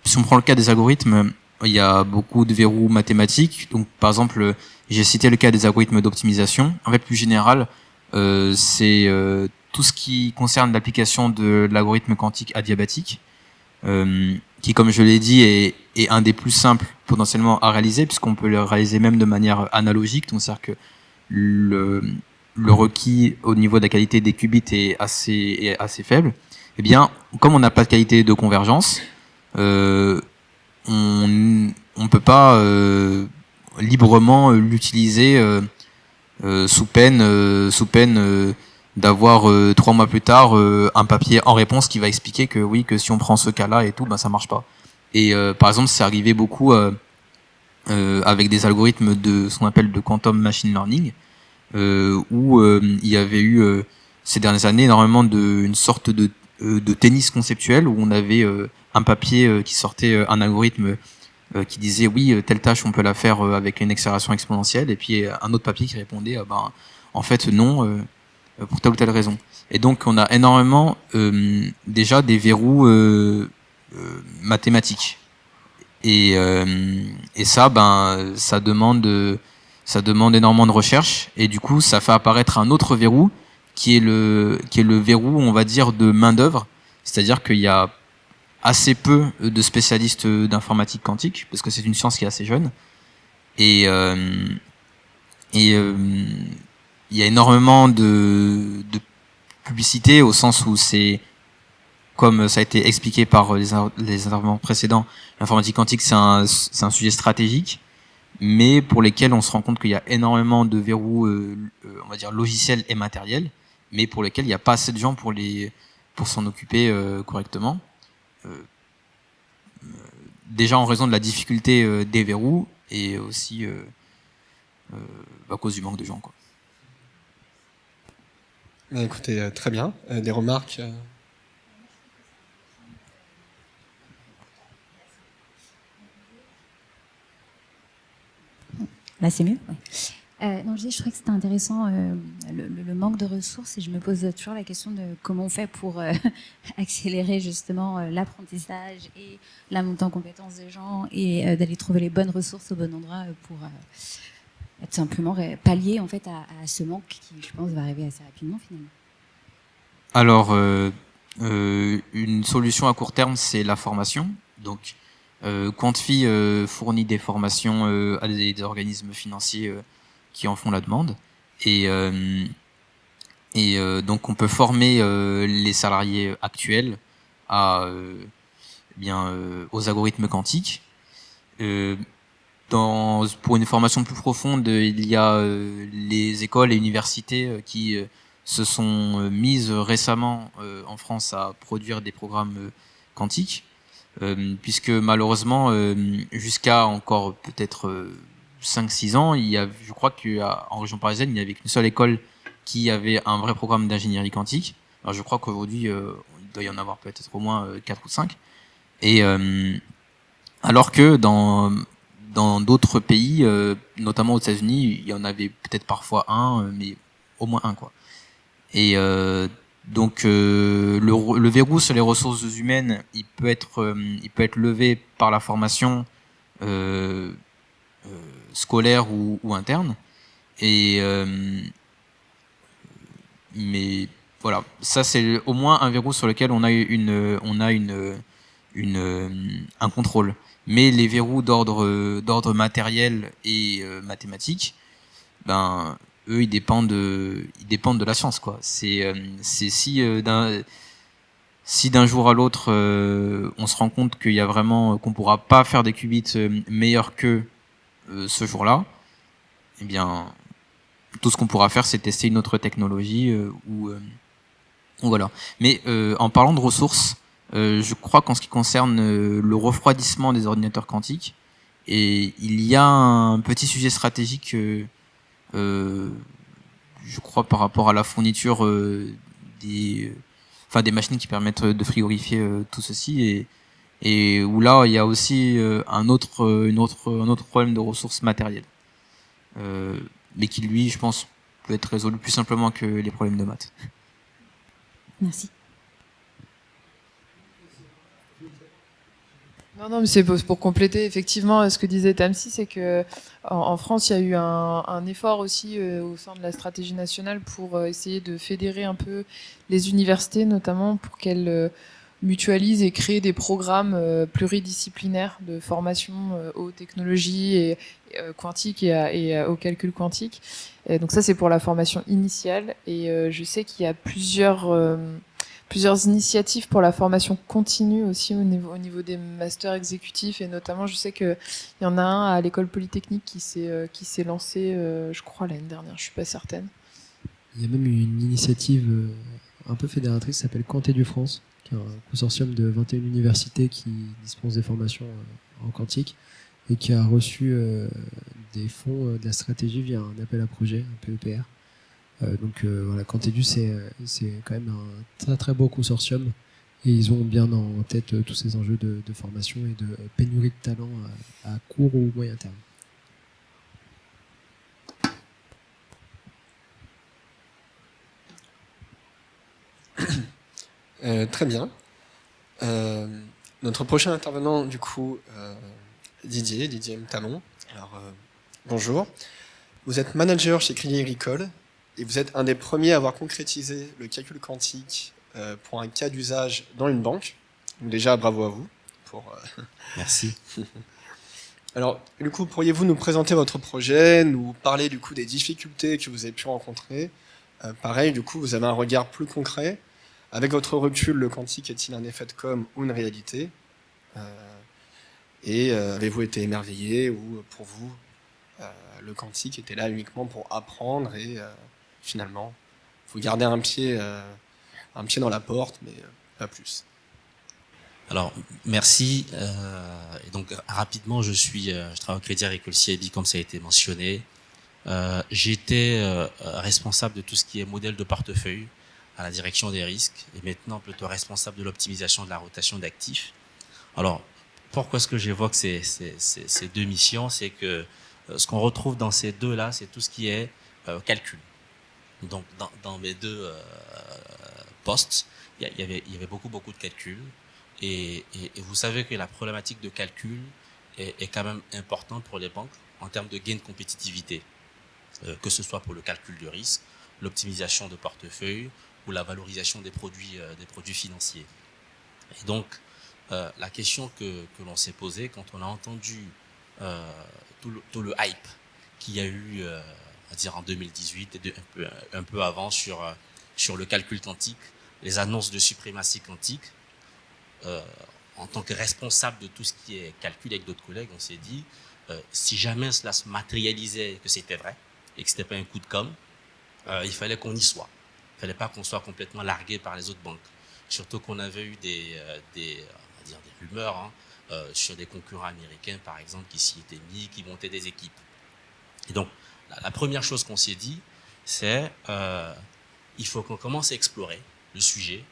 si on prend le cas des algorithmes, il y a beaucoup de verrous mathématiques. Donc par exemple, j'ai cité le cas des algorithmes d'optimisation. En fait, plus général, c'est tout ce qui concerne l'application de l'algorithme quantique adiabatique, qui, comme je l'ai dit, est un des plus simples potentiellement à réaliser, puisqu'on peut le réaliser même de manière analogique. Donc c'est-à-dire que le requis au niveau de la qualité des qubits est assez faible. Eh bien, comme on n'a pas de qualité de convergence, on peut pas librement l'utiliser sous peine d'avoir 3 mois plus tard un papier en réponse qui va expliquer que oui, que si on prend ce cas-là et tout, ben ça marche pas. Et par exemple, c'est arrivé beaucoup avec des algorithmes de ce qu'on appelle de quantum machine learning, où il y avait eu ces dernières années énormément une sorte de tennis conceptuel où on avait un papier qui sortait, un algorithme qui disait oui, telle tâche on peut la faire avec une accélération exponentielle, et puis un autre papier qui répondait ben en fait non, pour telle ou telle raison. Et donc on a énormément déjà des verrous mathématiques. Et ça, ben, ça demande énormément de recherche, et du coup, ça fait apparaître un autre verrou qui est le verrou, on va dire, de main d'œuvre. C'est-à-dire qu'il y a assez peu de spécialistes d'informatique quantique, parce que c'est une science qui est assez jeune, et il y a énormément de publicité, au sens où c'est, comme ça a été expliqué par les intervenants précédents, l'informatique quantique, c'est un sujet stratégique, mais pour lesquels on se rend compte qu'il y a énormément de verrous, on va dire logiciels et matériels, mais pour lesquels il n'y a pas assez de gens pour s'en occuper correctement. Déjà en raison de la difficulté des verrous, et aussi à cause du manque de gens, quoi. Écoutez, très bien. Des remarques Là, c'est mieux. Ouais. Non, je trouvais que c'était intéressant le manque de ressources, et je me pose toujours la question de comment on fait pour accélérer justement l'apprentissage et la montée en compétences des gens, et d'aller trouver les bonnes ressources au bon endroit pour tout simplement pallier en fait à ce manque qui, je pense, va arriver assez rapidement finalement. Alors, une solution à court terme, c'est la formation. Donc, Quantfi fournit des formations à des organismes financiers qui en font la demande, et donc on peut former les salariés actuels aux algorithmes quantiques. Pour une formation plus profonde, il y a les écoles et universités qui se sont mises récemment en France à produire des programmes quantiques. Puisque malheureusement, jusqu'à encore peut-être 5-6 ans, je crois qu'en région parisienne, il n'y avait qu'une seule école qui avait un vrai programme d'ingénierie quantique. Alors je crois qu'aujourd'hui, il doit y en avoir peut-être au moins 4 ou 5. Et alors que dans d'autres pays, notamment aux États-Unis, il y en avait peut-être parfois un, mais au moins un, quoi. Et donc le verrou sur les ressources humaines, il peut être levé par la formation scolaire ou interne. Et mais voilà, ça c'est au moins un verrou sur lequel on a un contrôle. Mais les verrous d'ordre matériel et mathématique, ben eux ils dépendent de la science, quoi. C'est si d'un jour à l'autre on se rend compte qu'il y a vraiment qu'on pourra pas faire des qubits meilleurs que ce jour-là, eh bien tout ce qu'on pourra faire c'est tester une autre technologie ou voilà. Mais en parlant de ressources, je crois qu'en ce qui concerne le refroidissement des ordinateurs quantiques, et il y a un petit sujet stratégique je crois par rapport à la fourniture des machines qui permettent de frigorifier tout ceci, et où là il y a aussi un autre problème de ressources matérielles, mais qui lui, je pense, peut être résolu plus simplement que les problèmes de maths. Merci. Non, mais c'est pour compléter effectivement ce que disait Tamsi, c'est que en France, il y a eu un effort aussi au sein de la stratégie nationale pour essayer de fédérer un peu les universités, notamment pour qu'elles mutualisent et créent des programmes pluridisciplinaires de formation aux technologies et quantiques et au calcul quantique. Et donc ça, c'est pour la formation initiale. Et je sais qu'il y a plusieurs plusieurs initiatives pour la formation continue aussi au niveau des masters exécutifs, et notamment je sais qu'il y en a un à l'école polytechnique qui s'est lancé, je crois, l'année dernière, je suis pas certaine. Il y a même une initiative un peu fédératrice qui s'appelle Quanté France, qui est un consortium de 21 universités qui dispensent des formations en quantique et qui a reçu des fonds de la stratégie via un appel à projet, un PEPR. Donc voilà, Quantédu, c'est quand même un très très beau consortium et ils ont bien en tête tous ces enjeux de formation et de pénurie de talent à court ou moyen terme. Très bien. Notre prochain intervenant, du coup, Didier Mtalon. Alors, bonjour. Vous êtes manager chez Crédit Agricole et vous êtes un des premiers à avoir concrétisé le calcul quantique pour un cas d'usage dans une banque. Donc déjà, bravo à vous. Merci. Alors, du coup, pourriez-vous nous présenter votre projet, nous parler du coup des difficultés que vous avez pu rencontrer? Pareil, du coup, vous avez un regard plus concret. Avec votre recul, le quantique est-il un effet de com ou une réalité? Avez-vous été émerveillé ou pour vous, le quantique était là uniquement pour apprendre et finalement, vous gardez un pied dans la porte, mais pas plus? Alors, merci. Et donc, rapidement, je travaille au Crédit Agricole CIB, comme ça a été mentionné. J'étais responsable de tout ce qui est modèle de portefeuille à la direction des risques et maintenant plutôt responsable de l'optimisation de la rotation d'actifs. Alors, pourquoi est-ce que j'évoque ces deux missions? C'est que ce qu'on retrouve dans ces deux-là, c'est tout ce qui est calcul. Donc, dans mes deux postes, il y avait beaucoup de calculs. Et vous savez que la problématique de calcul est quand même importante pour les banques en termes de gain de compétitivité, que ce soit pour le calcul de risque, l'optimisation de portefeuille ou la valorisation des produits financiers. Et donc, la question que l'on s'est posée quand on a entendu tout le hype qu'il y a eu, à dire en 2018 et un peu avant sur le calcul quantique, les annonces de suprématie quantique, en tant que responsable de tout ce qui est calcul avec d'autres collègues, on s'est dit, si jamais cela se matérialisait, que c'était vrai, et que ce n'était pas un coup de com', il fallait qu'on y soit. Il ne fallait pas qu'on soit complètement largué par les autres banques. Surtout qu'on avait eu des rumeurs sur des concurrents américains, par exemple, qui s'y étaient mis, qui montaient des équipes. Et donc, la première chose qu'on s'est dit, c'est il faut qu'on commence à explorer le sujet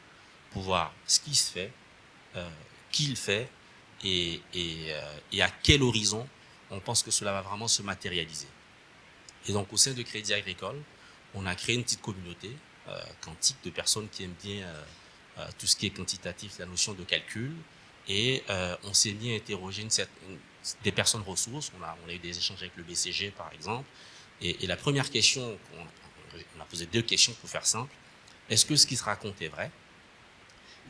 pour voir ce qui se fait, qui le fait et à quel horizon on pense que cela va vraiment se matérialiser. Et donc, au sein de Crédit Agricole, on a créé une petite communauté quantique de personnes qui aiment bien tout ce qui est quantitatif, la notion de calcul. Et on s'est mis à interroger des personnes ressources. On a eu des échanges avec le BCG, par exemple. Et la première question, on a posé deux questions pour faire simple. Est-ce que ce qui se raconte est vrai?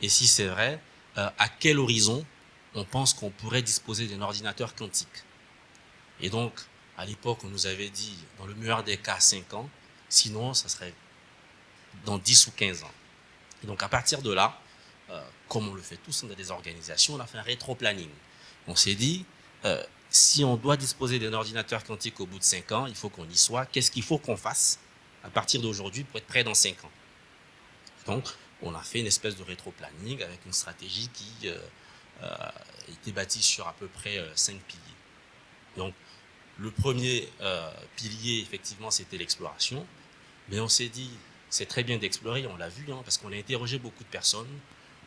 Et si c'est vrai, à quel horizon on pense qu'on pourrait disposer d'un ordinateur quantique? Et donc, à l'époque, on nous avait dit, dans le meilleur des cas, 5 ans. Sinon, ça serait dans 10 ou 15 ans. Et donc, à partir de là, comme on le fait tous dans des organisations, on a fait un rétro-planning. On s'est dit, si on doit disposer d'un ordinateur quantique au bout de 5 ans, il faut qu'on y soit. Qu'est-ce qu'il faut qu'on fasse à partir d'aujourd'hui pour être prêt dans 5 ans? Donc, on a fait une espèce de rétro-planning avec une stratégie qui était bâtie sur à peu près 5 piliers. Donc, le premier pilier, effectivement, c'était l'exploration. Mais on s'est dit, c'est très bien d'explorer, on l'a vu, parce qu'on a interrogé beaucoup de personnes.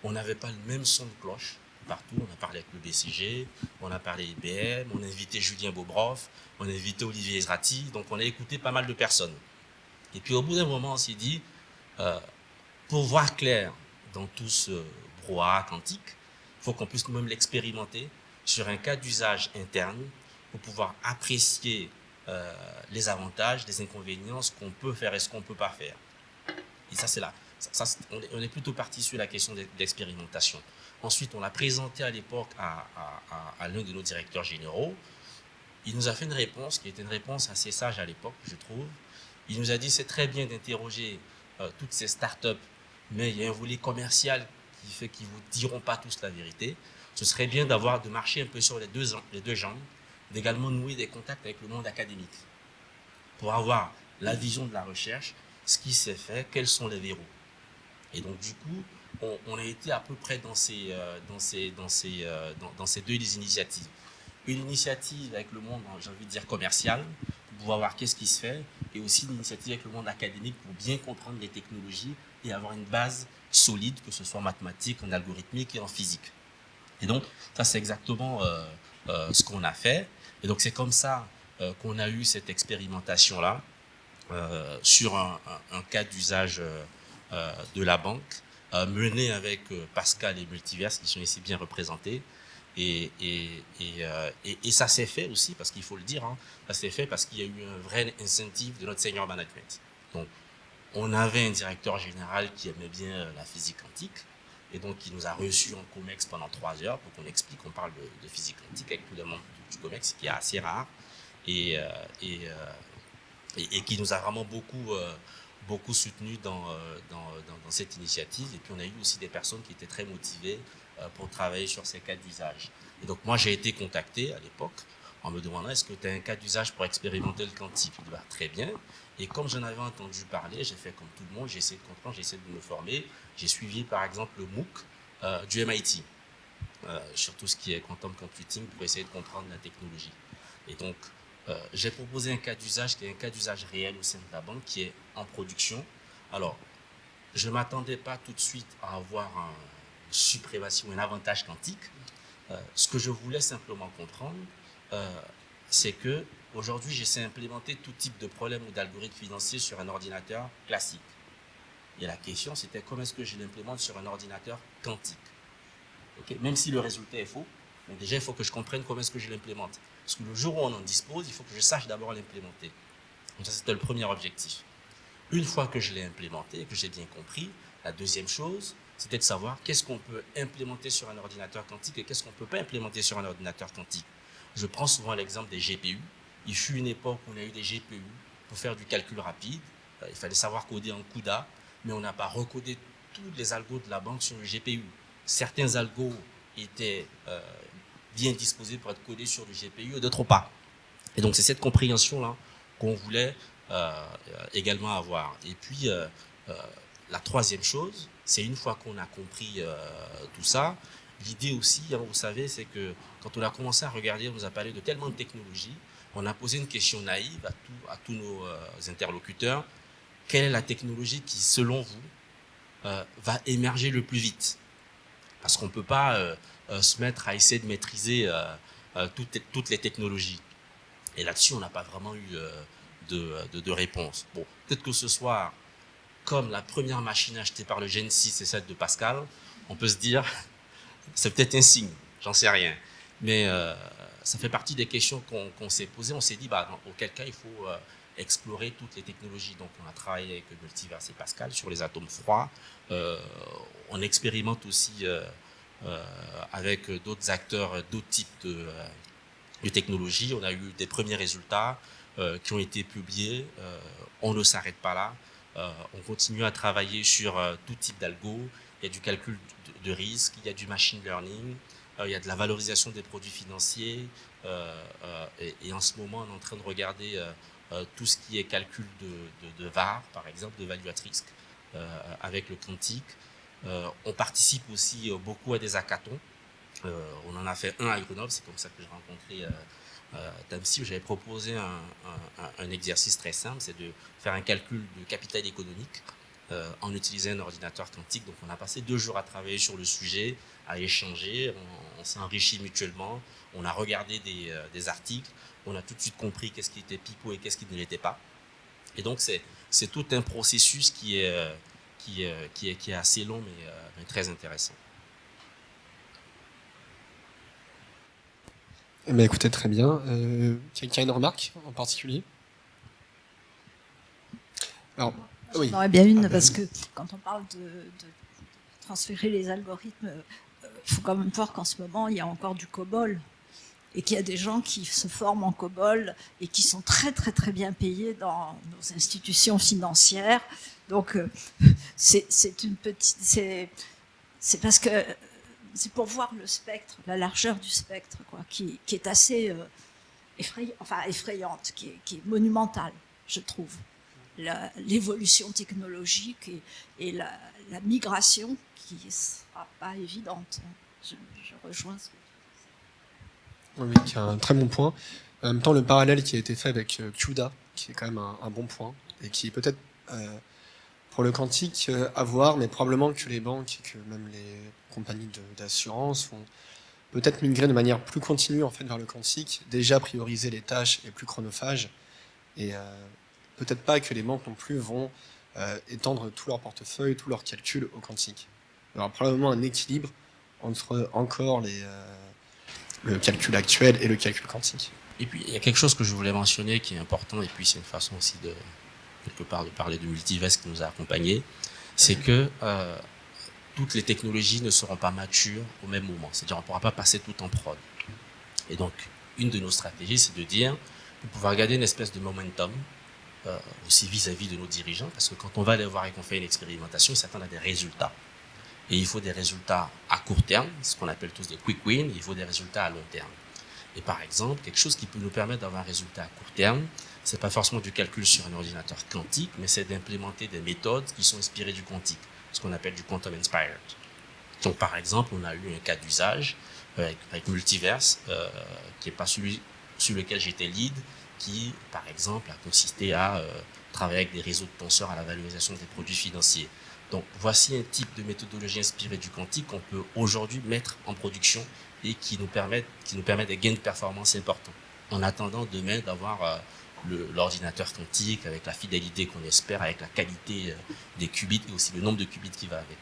On n'avait pas le même son de cloche partout. On a parlé avec le BCG, on a parlé IBM, on a invité Julien Bobroff, on a invité Olivier Ezrati. Donc, on a écouté pas mal de personnes. Et puis, au bout d'un moment, on s'est dit, pour voir clair dans tout ce brouhaha quantique, il faut qu'on puisse nous-mêmes l'expérimenter sur un cas d'usage interne pour pouvoir apprécier les avantages, les inconvénients, ce qu'on peut faire et ce qu'on ne peut pas faire. Et ça, c'est là. On est plutôt parti sur la question d'expérimentation. Ensuite, on l'a présenté à l'époque à l'un de nos directeurs généraux. Il nous a fait une réponse qui était une réponse assez sage à l'époque, je trouve. Il nous a dit, c'est très bien d'interroger toutes ces startups mais il y a un volet commercial qui fait qu'ils ne vous diront pas tous la vérité. Ce serait bien de marcher un peu sur les deux jambes, d'également nouer des contacts avec le monde académique pour avoir la vision de la recherche, ce qui s'est fait, quels sont les verrous. Et donc du coup, on a été à peu près dans ces deux initiatives. Une initiative avec le monde, j'ai envie de dire commercial, pour pouvoir voir qu'est-ce qui se fait, et aussi une initiative avec le monde académique pour bien comprendre les technologies et avoir une base solide, que ce soit en mathématiques, en algorithmique et en physique. Et donc, ça c'est exactement ce qu'on a fait. Et donc c'est comme ça qu'on a eu cette expérimentation-là sur un cas d'usage de la banque, mené avec Pascal et Multiverse qui sont ici bien représentés. Et ça s'est fait aussi, parce qu'il faut le dire, hein, ça s'est fait parce qu'il y a eu un vrai incentive de notre senior management. Donc, on avait un directeur général qui aimait bien la physique quantique, et donc il nous a reçus en COMEX pendant 3 heures pour qu'on explique, on parle de physique quantique avec tous les membres du COMEX, qui est assez rare, et qui nous a vraiment beaucoup soutenu dans cette initiative. Et puis on a eu aussi des personnes qui étaient très motivées pour travailler sur ces cas d'usage. Et donc moi j'ai été contacté à l'époque en me demandant est-ce que tu as un cas d'usage pour expérimenter le quantique. Je dis bah, très bien. Et comme j'en avais entendu parler, j'ai fait comme tout le monde, j'ai essayé de comprendre, j'ai essayé de me former. J'ai suivi par exemple le MOOC du MIT sur tout ce qui est quantum computing pour essayer de comprendre la technologie. Et donc j'ai proposé un cas d'usage qui est un cas d'usage réel au sein de la banque qui est en production. Alors, je ne m'attendais pas tout de suite à avoir une suprématie ou un avantage quantique. Ce que je voulais simplement comprendre, c'est que aujourd'hui, j'essaie d'implémenter tout type de problème ou d'algorithme financier sur un ordinateur classique. Et la question, c'était comment est-ce que je l'implémente sur un ordinateur quantique. Okay? Même si le résultat est faux, mais déjà, il faut que je comprenne comment est-ce que je l'implémente. Parce que le jour où on en dispose, il faut que je sache d'abord l'implémenter. Donc ça, c'était le premier objectif. Une fois que je l'ai implémenté et que j'ai bien compris, la deuxième chose, c'était de savoir qu'est-ce qu'on peut implémenter sur un ordinateur quantique et qu'est-ce qu'on ne peut pas implémenter sur un ordinateur quantique. Je prends souvent l'exemple des GPU. Il fut une époque où on a eu des GPU pour faire du calcul rapide. Il fallait savoir coder en CUDA, mais on n'a pas recodé tous les algos de la banque sur le GPU. Certains algos étaient bien disposés pour être codés sur le GPU et d'autres pas. Et donc c'est cette compréhension-là qu'on voulait également avoir. Et puis la troisième chose, c'est une fois qu'on a compris tout ça, l'idée aussi, hein, vous savez, c'est que quand on a commencé à regarder, on nous a parlé de tellement de technologies, on a posé une question naïve à tous nos interlocuteurs. Quelle est la technologie qui, selon vous, va émerger le plus vite? Parce qu'on ne peut pas se mettre à essayer de maîtriser toutes les technologies. Et là-dessus, on n'a pas vraiment eu de réponse. Bon, peut-être que ce soir, comme la première machine achetée par le Gen 6 est celle de Pascal, on peut se dire, c'est peut-être un signe, j'en sais rien. Mais ça fait partie des questions qu'on s'est posées. On s'est dit, bah, dans auquel cas, il faut explorer toutes les technologies. Donc, on a travaillé avec Multiverse et Pascal sur les atomes froids. On expérimente aussi avec d'autres acteurs, d'autres types de technologies. On a eu des premiers résultats qui ont été publiés. On ne s'arrête pas là. On continue à travailler sur tout type d'algo. Il y a du calcul de risque, il y a du machine learning, il y a de la valorisation des produits financiers. Et en ce moment, on est en train de regarder tout ce qui est calcul de VAR, par exemple, de value at risk, avec le quantique. On participe aussi beaucoup à des hackathons. On en a fait un à Grenoble, c'est comme ça que j'ai rencontré Tamsi. J'avais proposé un exercice très simple, c'est de faire un calcul de capital économique en utilisant un ordinateur quantique. Donc on a passé 2 jours à travailler sur le sujet, à échanger, on s'est enrichi mutuellement, on a regardé des articles, on a tout de suite compris qu'est-ce qui était pipeau et qu'est-ce qui ne l'était pas. Et donc c'est tout un processus qui est assez long mais très intéressant. Mais écoutez, très bien. Quelqu'un a une remarque en particulier? Alors, oui. J'en aurais bien une, parce que quand on parle de transférer les algorithmes, il faut quand même voir qu'en ce moment, il y a encore du COBOL. et qu'il y a des gens qui se forment en COBOL et qui sont très très très bien payés dans nos institutions financières. Donc c'est parce que c'est pour voir le spectre, la largeur du spectre, quoi, qui est assez effrayante, qui est monumentale, je trouve. L'évolution technologique et la migration qui ne sera pas évidente. Je rejoins ce que Oui, qui est un très bon point. En même temps, le parallèle qui a été fait avec CUDA, qui est quand même un bon point, et qui est peut-être pour le quantique à voir, mais probablement que les banques et que même les compagnies d'assurance vont peut-être migrer de manière plus continue en fait vers le quantique, déjà prioriser les tâches les plus chronophages, et peut-être pas que les banques non plus vont étendre tout leur portefeuille, tout leur calcul au quantique. Il y aura probablement un équilibre entre encore le calcul actuel et le calcul quantique. Et puis, il y a quelque chose que je voulais mentionner qui est important, et puis c'est une façon aussi de, quelque part, de parler de Multiverse qui nous a accompagnés, c'est que toutes les technologies ne seront pas matures au même moment. C'est-à-dire, on ne pourra pas passer tout en prod. Et donc, une de nos stratégies, c'est de dire, pour pouvoir garder une espèce de momentum, aussi vis-à-vis de nos dirigeants, parce que quand on va les voir et qu'on fait une expérimentation, ils s'attendent à des résultats. Et il faut des résultats à court terme, ce qu'on appelle tous des quick wins, il faut des résultats à long terme. Et par exemple, quelque chose qui peut nous permettre d'avoir un résultat à court terme, c'est pas forcément du calcul sur un ordinateur quantique, mais c'est d'implémenter des méthodes qui sont inspirées du quantique, ce qu'on appelle du quantum inspired. Donc par exemple, on a eu un cas d'usage avec Multiverse, qui n'est pas celui sur lequel j'étais lead, qui par exemple a consisté à travailler avec des réseaux de penseurs à la valorisation des produits financiers. Donc voici un type de méthodologie inspirée du quantique qu'on peut aujourd'hui mettre en production et qui nous permet des gains de performance importants. En attendant demain d'avoir l'ordinateur quantique avec la fidélité qu'on espère, avec la qualité des qubits et aussi le nombre de qubits qui va avec.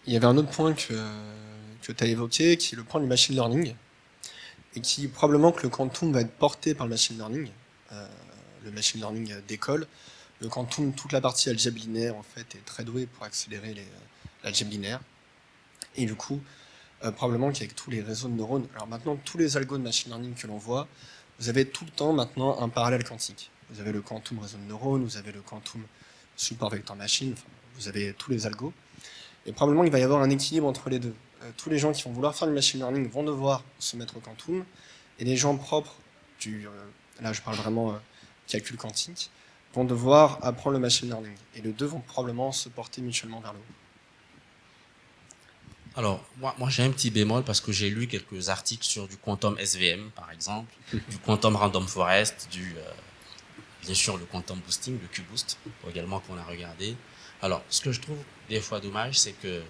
Il y avait un autre point que tu as évoqué, qui est le point du machine learning, et qui probablement que le quantum va être porté par le machine learning d'école. Le quantum, toute la partie algèbre linéaire, en fait, est très douée pour accélérer l'algèbre linéaire. Et du coup, probablement qu'avec tous les réseaux de neurones, alors maintenant, tous les algos de machine learning que l'on voit, vous avez tout le temps maintenant un parallèle quantique. Vous avez le quantum réseau de neurones, vous avez le quantum support vector machine, enfin, vous avez tous les algos. Et probablement, il va y avoir un équilibre entre les deux. Tous les gens qui vont vouloir faire du machine learning vont devoir se mettre au quantum, et les gens propres là je parle vraiment calcul quantique, vont devoir apprendre le machine learning. Et les deux vont probablement se porter mutuellement vers le haut. Alors, moi j'ai un petit bémol parce que j'ai lu quelques articles sur du quantum SVM, par exemple, du quantum random forest, bien sûr le quantum boosting, le QBoost, également qu'on a regardé. Alors, ce que je trouve des fois dommage, c'est que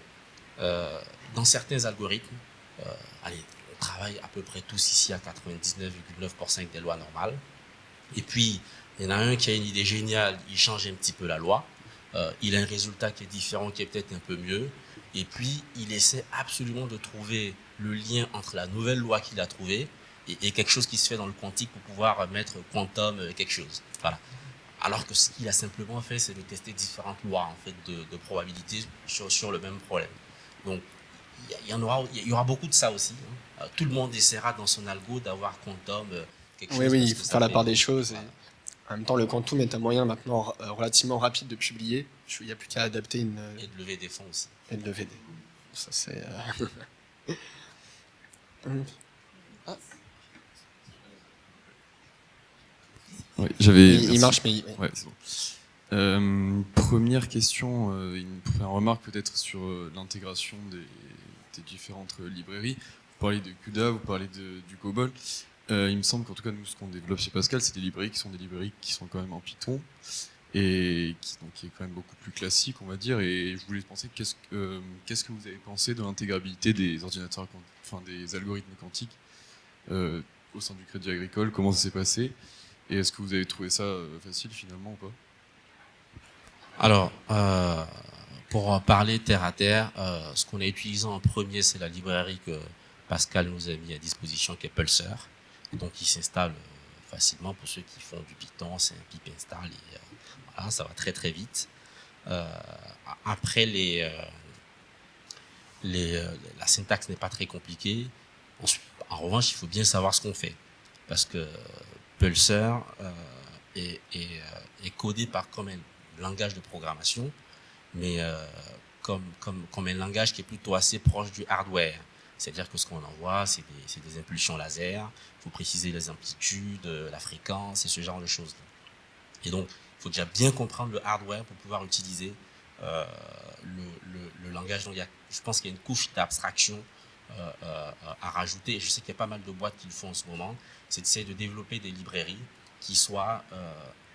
dans certains algorithmes, on travaille à peu près tous ici à 99,9% avec des lois normales. Et puis, il y en a un qui a une idée géniale, il change un petit peu la loi. Il a un résultat qui est différent, qui est peut-être un peu mieux. Et puis, il essaie absolument de trouver le lien entre la nouvelle loi qu'il a trouvée et quelque chose qui se fait dans le quantique pour pouvoir mettre quantum quelque chose. Voilà. Alors que ce qu'il a simplement fait, c'est de tester différentes lois en fait, de probabilité sur le même problème. Donc, il y aura beaucoup de ça aussi. Hein. Tout le monde essaiera dans son algo d'avoir quantum quelque chose. Oui, il faut faire la part des choses. Et en même temps, le quantum est un moyen maintenant relativement rapide de publier. Il n'y a plus qu'à adapter une... Et de lever des fonds aussi. Et de lever des... Ça, c'est... Ouais, j'avais... Il marche, mais... Ouais, c'est bon. Première question, une première remarque peut-être sur l'intégration des différentes librairies. Vous parlez de CUDA, vous parlez du COBOL. Il me semble qu'en tout cas, nous, ce qu'on développe chez Pascal, c'est des librairies qui sont quand même en Python et qui est quand même beaucoup plus classique, on va dire. Et je voulais penser, qu'est-ce que vous avez pensé de l'intégrabilité des ordinateurs, enfin des algorithmes quantiques au sein du Crédit Agricole? Comment ça s'est passé? Et est-ce que vous avez trouvé ça facile finalement ou pas? Alors, pour parler terre à terre, ce qu'on a utilisé en premier, c'est la librairie que Pascal nous a mis à disposition, qui est Pulsar. Donc, il s'installe facilement pour ceux qui font du Python, c'est un pip install et voilà, ça va très très vite. Après, la syntaxe n'est pas très compliquée. En revanche, il faut bien savoir ce qu'on fait. Parce que Pulsar est codé comme un langage de programmation, mais comme un langage qui est plutôt assez proche du hardware. C'est-à-dire que ce qu'on envoie, c'est des impulsions laser, il faut préciser les amplitudes, la fréquence et ce genre de choses. Et donc, il faut déjà bien comprendre le hardware pour pouvoir utiliser le langage. Donc, je pense qu'il y a une couche d'abstraction à rajouter. Je sais qu'il y a pas mal de boîtes qui le font en ce moment. C'est d'essayer de développer des librairies qui soient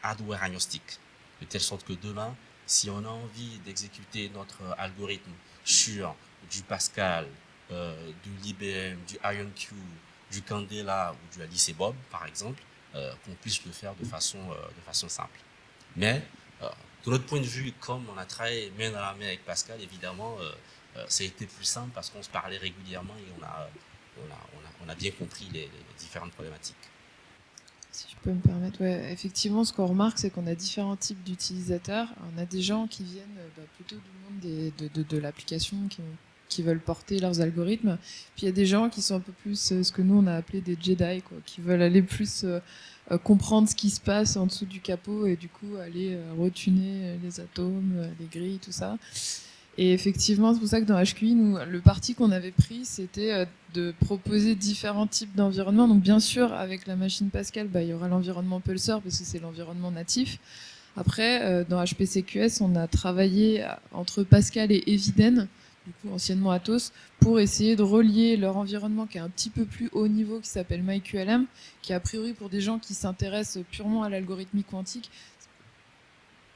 hardware agnostiques, de telle sorte que demain, si on a envie d'exécuter notre algorithme sur du Pascal, du l'IBM, du IonQ, du Candela ou du Alice et Bob, par exemple, qu'on puisse le faire de façon simple. Mais, de notre point de vue, comme on a travaillé main dans la main avec Pascal, évidemment, ça a été plus simple parce qu'on se parlait régulièrement et on a bien compris les différentes problématiques. Si je peux me permettre, ouais, effectivement, ce qu'on remarque, c'est qu'on a différents types d'utilisateurs. On a des gens qui viennent plutôt du monde de l'application, qui veulent porter leurs algorithmes. Puis il y a des gens qui sont un peu plus ce que nous on a appelé des Jedi, quoi, qui veulent aller plus comprendre ce qui se passe en dessous du capot et du coup aller retuner les atomes, les grilles, tout ça. Et effectivement, c'est pour ça que dans HQI, nous, le parti qu'on avait pris, c'était de proposer différents types d'environnements. Donc bien sûr, avec la machine Pascal, il y aura l'environnement Pulsar parce que c'est l'environnement natif. Après, dans HPCQS, on a travaillé entre Pascal et Eviden, du coup anciennement Atos, pour essayer de relier leur environnement qui est un petit peu plus haut niveau, qui s'appelle MyQLM, qui a priori pour des gens qui s'intéressent purement à l'algorithmie quantique,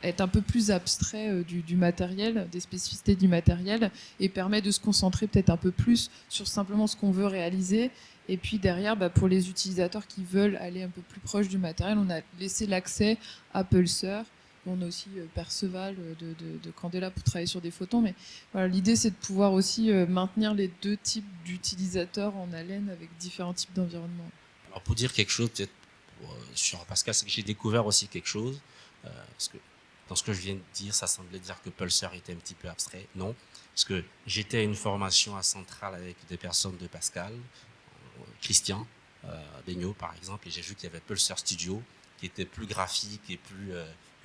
est un peu plus abstrait du matériel, des spécificités du matériel, et permet de se concentrer peut-être un peu plus sur simplement ce qu'on veut réaliser. Et puis derrière, pour les utilisateurs qui veulent aller un peu plus proche du matériel, on a laissé l'accès à Pulsar. On a aussi Perceval de Candela pour travailler sur des photons. Mais voilà, l'idée, c'est de pouvoir aussi maintenir les deux types d'utilisateurs en haleine avec différents types d'environnements. Alors pour dire quelque chose, peut-être sur Pascal, c'est que j'ai découvert aussi quelque chose. Parce que dans ce que je viens de dire, ça semblait dire que Pulsar était un petit peu abstrait. Non, parce que j'étais à une formation à Centrale avec des personnes de Pascal, Christian Beignot par exemple, et j'ai vu qu'il y avait Pulsar Studio qui était plus graphique et plus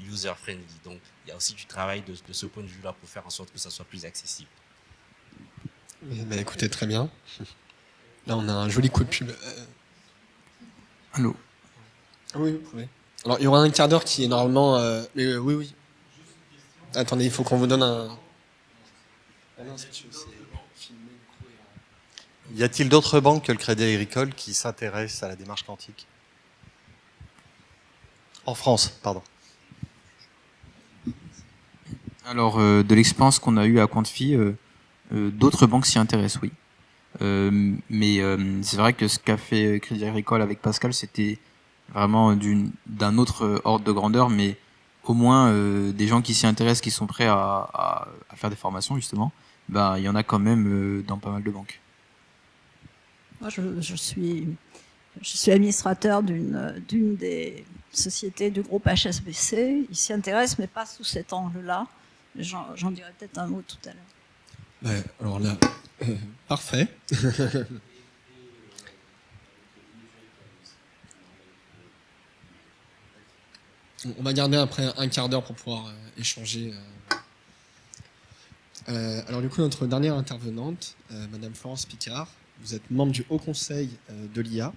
user-friendly. Donc il y a aussi du travail de ce point de vue-là pour faire en sorte que ça soit plus accessible. Écoutez, très bien. Là, on a un joli coup de pub. Allô. Oui, vous pouvez. Alors, il y aura un quart d'heure qui est normalement... oui. Attendez, il faut qu'on vous donne un... Y a-t-il d'autres banques que le Crédit Agricole qui s'intéressent à la démarche quantique ? En France, pardon. Alors, de l'expérience qu'on a eue à Quantfi, d'autres banques s'y intéressent, oui. Mais c'est vrai que ce qu'a fait Crédit Agricole avec Pascal, c'était vraiment d'un autre ordre de grandeur, mais au moins des gens qui s'y intéressent, qui sont prêts à faire des formations, justement, il y en a quand même dans pas mal de banques. Moi, je suis administrateur d'une des sociétés du groupe HSBC. Ils s'y intéressent, mais pas sous cet angle-là. J'en dirai peut-être un mot tout à l'heure. Alors là, parfait. On va garder après un quart d'heure pour pouvoir échanger. Alors du coup, notre dernière intervenante, Madame Florence Picard, vous êtes membre du Haut Conseil de l'IA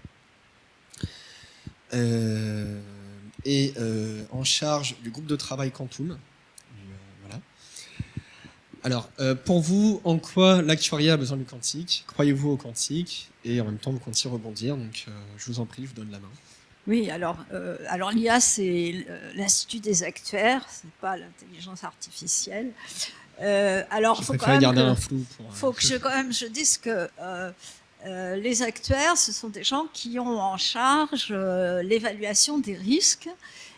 et en charge du groupe de travail Quantum. Voilà. Alors, pour vous, en quoi l'actuariat a besoin du quantique ? Croyez-vous au quantique ? Et en même temps, vous comptez rebondir. Donc, je vous en prie, je vous donne la main. Oui, alors l'IA, c'est l'Institut des actuaires, c'est pas l'intelligence artificielle. Alors, faut quand même je dise que les actuaires, ce sont des gens qui ont en charge l'évaluation des risques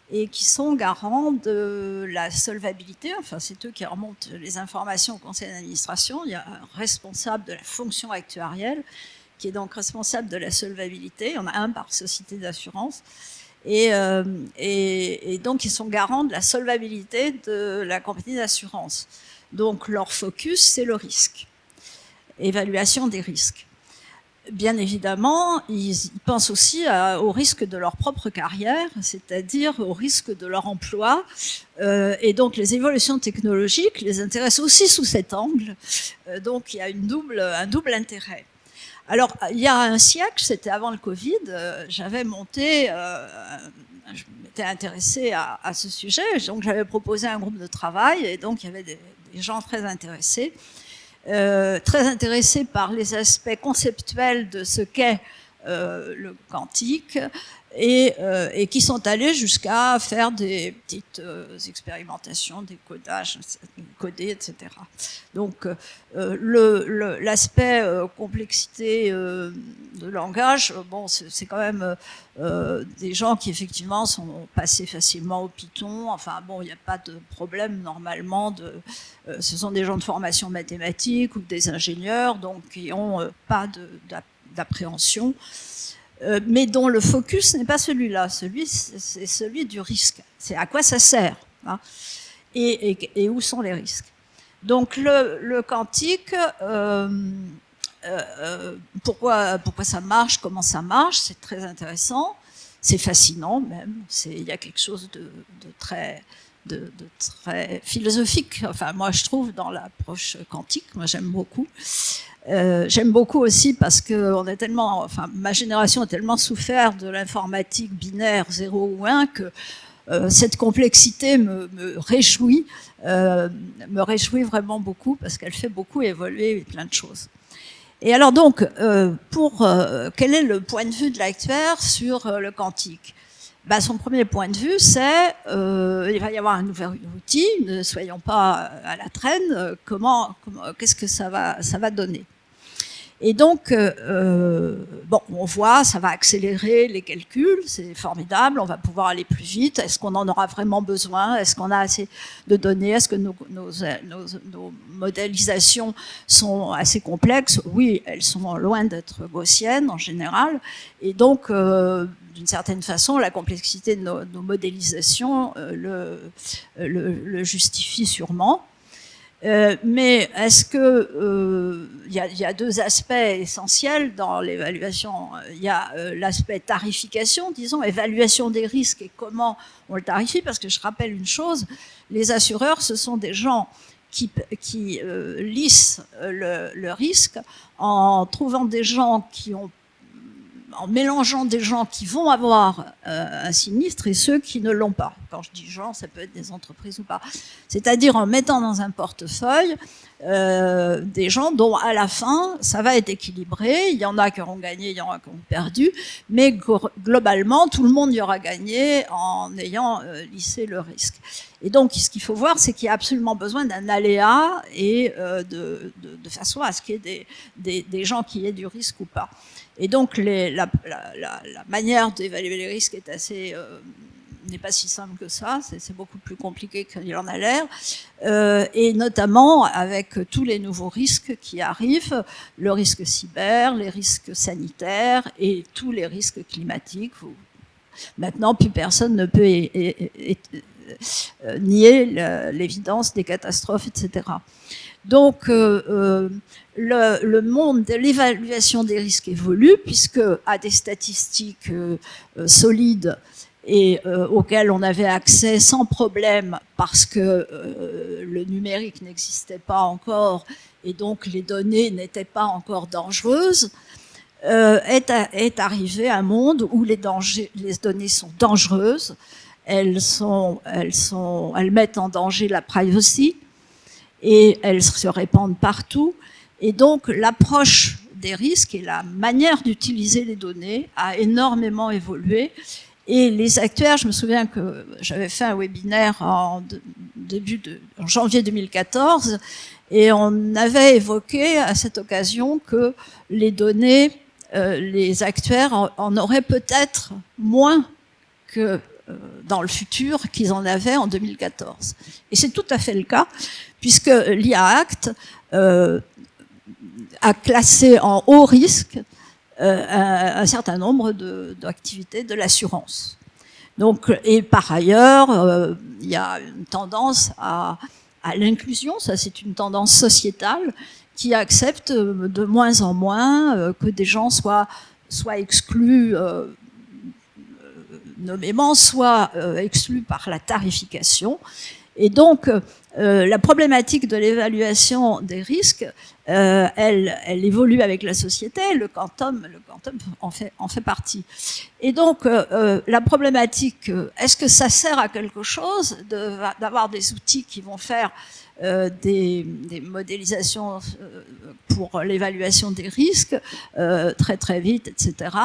et qui sont garants de la solvabilité. Enfin, c'est eux qui remontent les informations au conseil d'administration. Il y a un responsable de la fonction actuarielle qui est donc responsable de la solvabilité. Il y en a un par société d'assurance. Et donc, ils sont garants de la solvabilité de la compagnie d'assurance. Donc, leur focus, c'est le risque. Évaluation des risques. bien évidemment, ils pensent aussi au risque de leur propre carrière, c'est-à-dire au risque de leur emploi. Et donc, les évolutions technologiques les intéressent aussi sous cet angle. Donc, il y a un double intérêt. Alors, il y a un siècle, c'était avant le Covid, j'avais monté, je m'étais intéressée à ce sujet, donc j'avais proposé un groupe de travail, et donc il y avait des gens très intéressés par les aspects conceptuels de ce qu'est le quantique, et qui sont allés jusqu'à faire des petites expérimentations, des codages, coder, etc. Donc l'aspect complexité de langage, bon, c'est quand même des gens qui effectivement sont passés facilement au Python. Enfin bon, il n'y a pas de problème normalement. Ce sont des gens de formation mathématique ou des ingénieurs, donc qui n'ont pas d'appréhension. Mais dont le focus n'est pas celui-là. C'est celui du risque. C'est à quoi ça sert, hein, et où sont les risques. Donc le quantique, pourquoi ça marche, comment ça marche, c'est très intéressant, c'est fascinant même. Il y a quelque chose de très philosophique. Enfin, moi je trouve dans l'approche quantique, moi j'aime beaucoup. J'aime beaucoup aussi parce que ma génération a tellement souffert de l'informatique binaire 0 ou 1 que cette complexité me réjouit vraiment beaucoup parce qu'elle fait beaucoup évoluer plein de choses. Et alors donc, quel est le point de vue de l'acteur sur le quantique ? Son premier point de vue, c'est il va y avoir un nouvel outil, ne soyons pas à la traîne, qu'est-ce que ça va donner ? Et donc, on voit, ça va accélérer les calculs, c'est formidable, on va pouvoir aller plus vite. Est-ce qu'on en aura vraiment besoin? Est-ce qu'on a assez de données? Est-ce que nos modélisations sont assez complexes? Oui, elles sont loin d'être gaussiennes en général. Et donc, d'une certaine façon, la complexité de nos modélisations le justifie sûrement. Mais est-ce que il y a deux aspects essentiels dans l'évaluation. Il y a l'aspect tarification, disons, évaluation des risques et comment on le tarifie, parce que je rappelle une chose, les assureurs, ce sont des gens qui lissent le risque en trouvant des gens en mélangeant des gens qui vont avoir un sinistre et ceux qui ne l'ont pas. Quand je dis gens, ça peut être des entreprises ou pas. C'est-à-dire en mettant dans un portefeuille des gens dont à la fin, ça va être équilibré. Il y en a qui auront gagné, il y en a qui auront perdu. Mais globalement, tout le monde y aura gagné en ayant lissé le risque. Et donc, ce qu'il faut voir, c'est qu'il y a absolument besoin d'un aléa et de façon à ce qu'il y ait des gens qui aient du risque ou pas. Et donc, la manière d'évaluer les risques n'est pas si simple que ça, c'est beaucoup plus compliqué qu'il en a l'air, et notamment avec tous les nouveaux risques qui arrivent, le risque cyber, les risques sanitaires et tous les risques climatiques. Maintenant, plus personne ne peut nier l'évidence des catastrophes, etc. Donc, le monde de l'évaluation des risques évolue, puisque à des statistiques solides et auxquelles on avait accès sans problème parce que le numérique n'existait pas encore et donc les données n'étaient pas encore dangereuses, est arrivé un monde où les données sont dangereuses, elles mettent en danger la privacy et elles se répandent partout. Et donc l'approche des risques et la manière d'utiliser les données a énormément évolué. Et les actuaires, je me souviens que j'avais fait un webinaire en janvier 2014 et on avait évoqué à cette occasion que les données, les actuaires en auraient peut-être moins que dans le futur qu'ils en avaient en 2014. Et c'est tout à fait le cas, puisque l'IA Act a classé en haut risque un certain nombre d'activités de l'assurance. Donc, et par ailleurs, il y a une tendance à l'inclusion, ça c'est une tendance sociétale qui accepte de moins en moins que des gens soient exclus nommément, soit exclus par la tarification. Et donc, la problématique de l'évaluation des risques, elle évolue avec la société, le quantum en fait partie. Et donc, la problématique, est-ce que ça sert à quelque chose d'avoir des outils qui vont faire des modélisations pour l'évaluation des risques très très vite, etc.,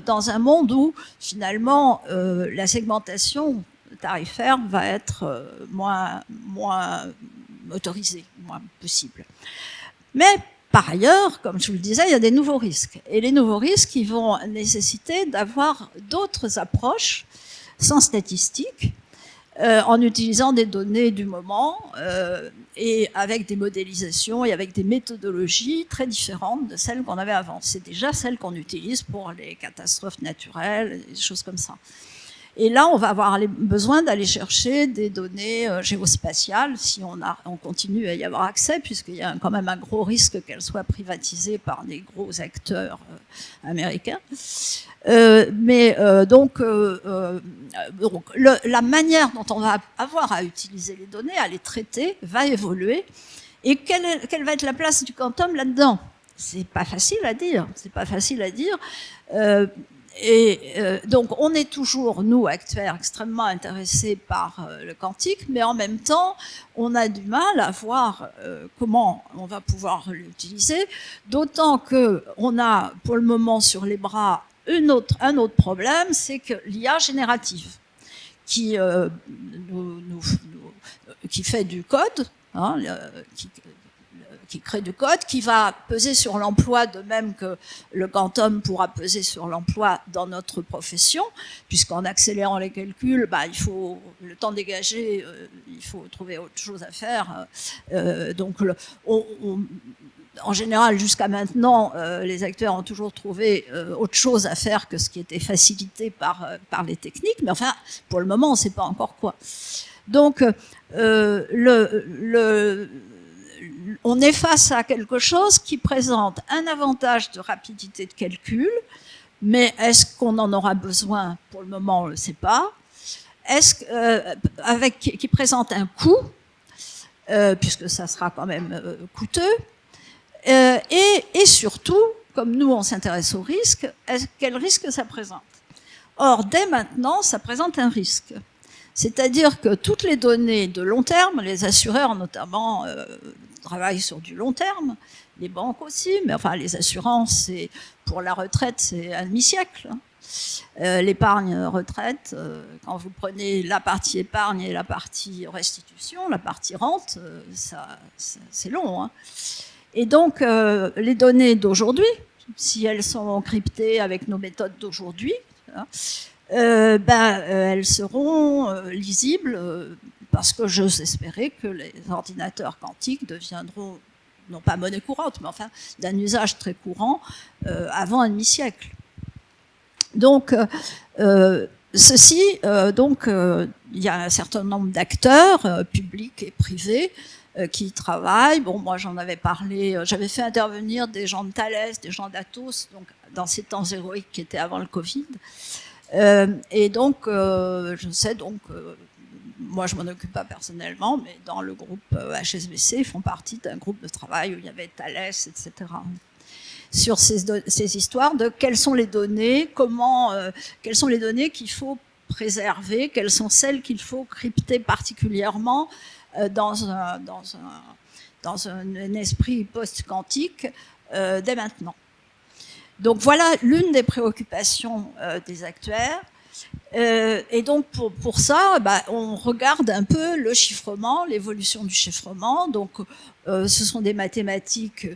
dans un monde où finalement la segmentation tarifaire va être moins autorisée, moins possible. Mais par ailleurs, comme je vous le disais, il y a des nouveaux risques. Et les nouveaux risques, ils vont nécessiter d'avoir d'autres approches sans statistiques, en utilisant des données du moment et avec des modélisations et avec des méthodologies très différentes de celles qu'on avait avant. C'est déjà celles qu'on utilise pour les catastrophes naturelles, des choses comme ça. Et là, on va avoir besoin d'aller chercher des données géospatiales si on continue à y avoir accès, puisqu'il y a quand même un gros risque qu'elles soient privatisées par des gros acteurs américains. Donc, la manière dont on va avoir à utiliser les données, à les traiter, va évoluer. Et quelle va être la place du quantum là-dedans? C'est pas facile à dire. C'est pas facile à dire. Donc, on est toujours, nous, actuaires, extrêmement intéressés par le quantique, mais en même temps, on a du mal à voir comment on va pouvoir l'utiliser, d'autant qu'on a, pour le moment, sur les bras, un autre problème, c'est que l'IA générative, qui fait du code, hein, qui crée du code, qui va peser sur l'emploi, de même que le quantum pourra peser sur l'emploi dans notre profession, puisqu'en accélérant les calculs, il faut le temps dégagé, il faut trouver autre chose à faire. Donc, en général, jusqu'à maintenant, les acteurs ont toujours trouvé autre chose à faire que ce qui était facilité par les techniques, mais enfin, pour le moment, on ne sait pas encore quoi. Donc, on est face à quelque chose qui présente un avantage de rapidité de calcul, mais est-ce qu'on en aura besoin? Pour le moment, on ne le sait pas. Qui présente un coût, puisque ça sera quand même coûteux, et surtout, comme nous on s'intéresse au risque, quel risque ça présente? Or, dès maintenant, ça présente un risque. C'est-à-dire que toutes les données de long terme, les assureurs notamment travaillent sur du long terme, les banques aussi, mais enfin les assurances, pour la retraite, c'est un demi-siècle. L'épargne retraite, quand vous prenez la partie épargne et la partie restitution, la partie rente, c'est long. Hein. Et donc, les données d'aujourd'hui, si elles sont cryptées avec nos méthodes d'aujourd'hui, hein, elles seront lisibles parce que j'ose espérer que les ordinateurs quantiques deviendront, non pas monnaie courante, mais enfin d'un usage très courant avant un demi-siècle. Donc, il y a un certain nombre d'acteurs, publics et privés, qui travaillent. Bon, moi j'en avais parlé, j'avais fait intervenir des gens de Thales, des gens d'Atos, donc dans ces temps héroïques qui étaient avant le Covid. Et donc, je sais donc, moi je m'en occupe pas personnellement, mais dans le groupe HSBC, ils font partie d'un groupe de travail où il y avait Thales, etc. Sur ces histoires de quelles sont les données, quelles sont les données qu'il faut préserver, quelles sont celles qu'il faut crypter particulièrement dans un esprit post-quantique dès maintenant. Donc voilà l'une des préoccupations des actuaires. Et donc pour ça, on regarde un peu le chiffrement, l'évolution du chiffrement. Donc ce sont des mathématiques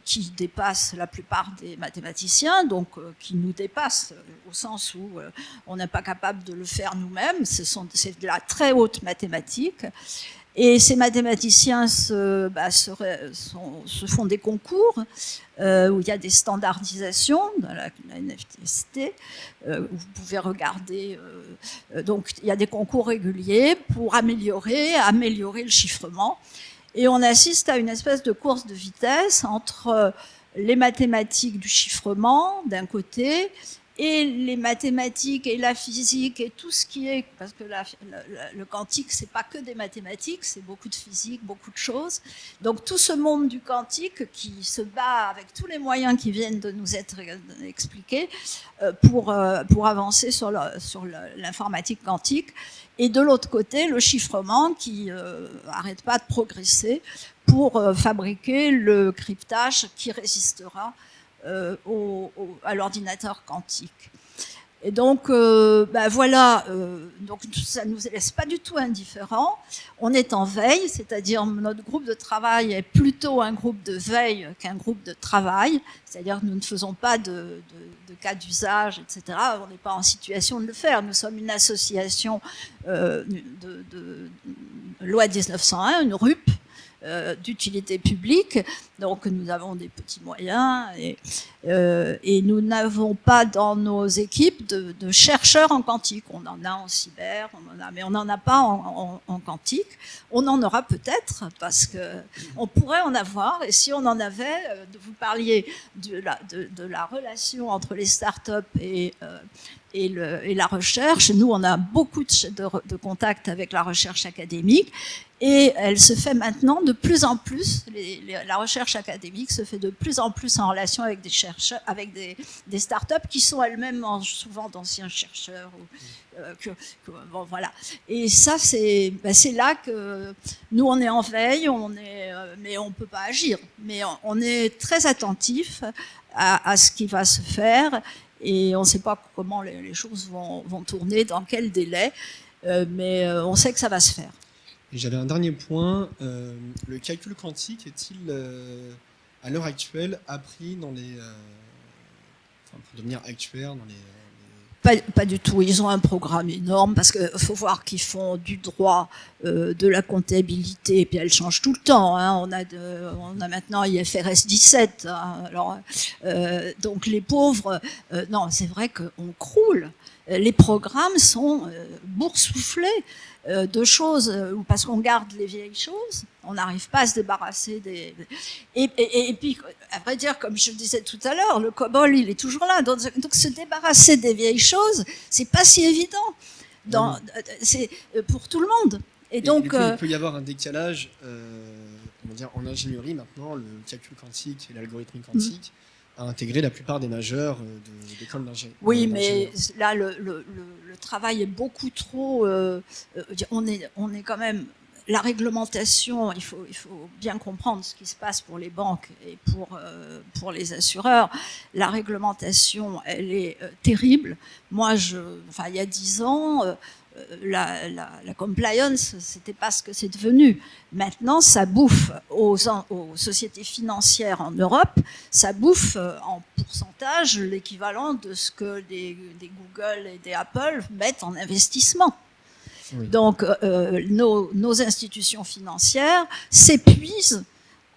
qui dépassent la plupart des mathématiciens, donc qui nous dépassent au sens où on n'est pas capable de le faire nous-mêmes. C'est de la très haute mathématique. Et ces mathématiciens se font des concours où il y a des standardisations dans la NFTST. Vous pouvez regarder. Donc, il y a des concours réguliers pour améliorer le chiffrement. Et on assiste à une espèce de course de vitesse entre les mathématiques du chiffrement d'un côté et les mathématiques et la physique et tout ce qui est, parce que le quantique, c'est pas que des mathématiques, c'est beaucoup de physique, beaucoup de choses. Donc tout ce monde du quantique qui se bat avec tous les moyens qui viennent de nous être expliqués pour avancer sur l'informatique quantique. Et de l'autre côté, le chiffrement qui arrête pas de progresser pour fabriquer le cryptage qui résistera à l'ordinateur quantique. Et donc, voilà, donc ça ne nous laisse pas du tout indifférents. On est en veille, c'est-à-dire notre groupe de travail est plutôt un groupe de veille qu'un groupe de travail, c'est-à-dire que nous ne faisons pas de cas d'usage, etc. On n'est pas en situation de le faire. Nous sommes une association de loi 1901, une RUP, d'utilité publique, donc nous avons des petits moyens et nous n'avons pas dans nos équipes de chercheurs en quantique. On en a en cyber, mais on n'en a pas en quantique. On en aura peut-être parce que on pourrait en avoir, et si on en avait, vous parliez de la relation entre les startups et la recherche. Nous, on a beaucoup de contacts avec la recherche académique. Et elle se fait maintenant de plus en plus, la recherche académique se fait de plus en plus en relation avec des chercheurs, avec des startups qui sont elles-mêmes souvent d'anciens chercheurs. Bon, voilà. Et ça, c'est là que nous, on est en veille, mais on ne peut pas agir. Mais on est très attentif à ce qui va se faire et on ne sait pas comment les choses vont tourner, dans quel délai, mais on sait que ça va se faire. Et j'avais un dernier point. Le calcul quantique est-il, à l'heure actuelle, appris dans les... pour devenir actuaire dans les... Pas du tout. Ils ont un programme énorme parce qu'il faut voir qu'ils font du droit, de la comptabilité, et puis elle change tout le temps. Hein. On a maintenant IFRS 17. Hein. Alors, donc les pauvres... non, c'est vrai qu'on croule. Les programmes sont boursouflés de choses, parce qu'on garde les vieilles choses, on n'arrive pas à se débarrasser des... Et puis, à vrai dire, comme je le disais tout à l'heure, le COBOL, il est toujours là. Donc se débarrasser des vieilles choses, c'est pas si évident. C'est pour tout le monde. Et donc, il peut y avoir un décalage, on va dire, en ingénierie maintenant, le calcul quantique et l'algorithme quantique a intégré la plupart des majeurs d'écoles d'ingénierie. Oui, mais là, le travail est beaucoup trop... on est quand même... La réglementation, il faut bien comprendre ce qui se passe pour les banques et pour les assureurs. La réglementation, elle est terrible. Moi, il y a 10 ans... la compliance, c'était pas ce que c'est devenu. Maintenant, ça bouffe aux sociétés financières en Europe, ça bouffe en pourcentage l'équivalent de ce que des Google et des Apple mettent en investissement. Oui. Donc, nos institutions financières s'épuisent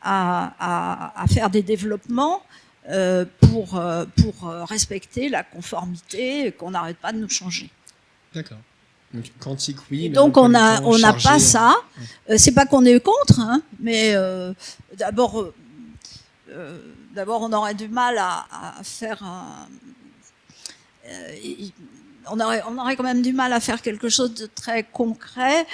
à faire des développements pour respecter la conformité qu'on n'arrête pas de nous changer. D'accord. Donc, quantique, oui. Donc on n'a pas ça. C'est pas qu'on est contre, hein, mais d'abord, on aurait du mal à faire on aurait quand même du mal à faire quelque chose de très concret.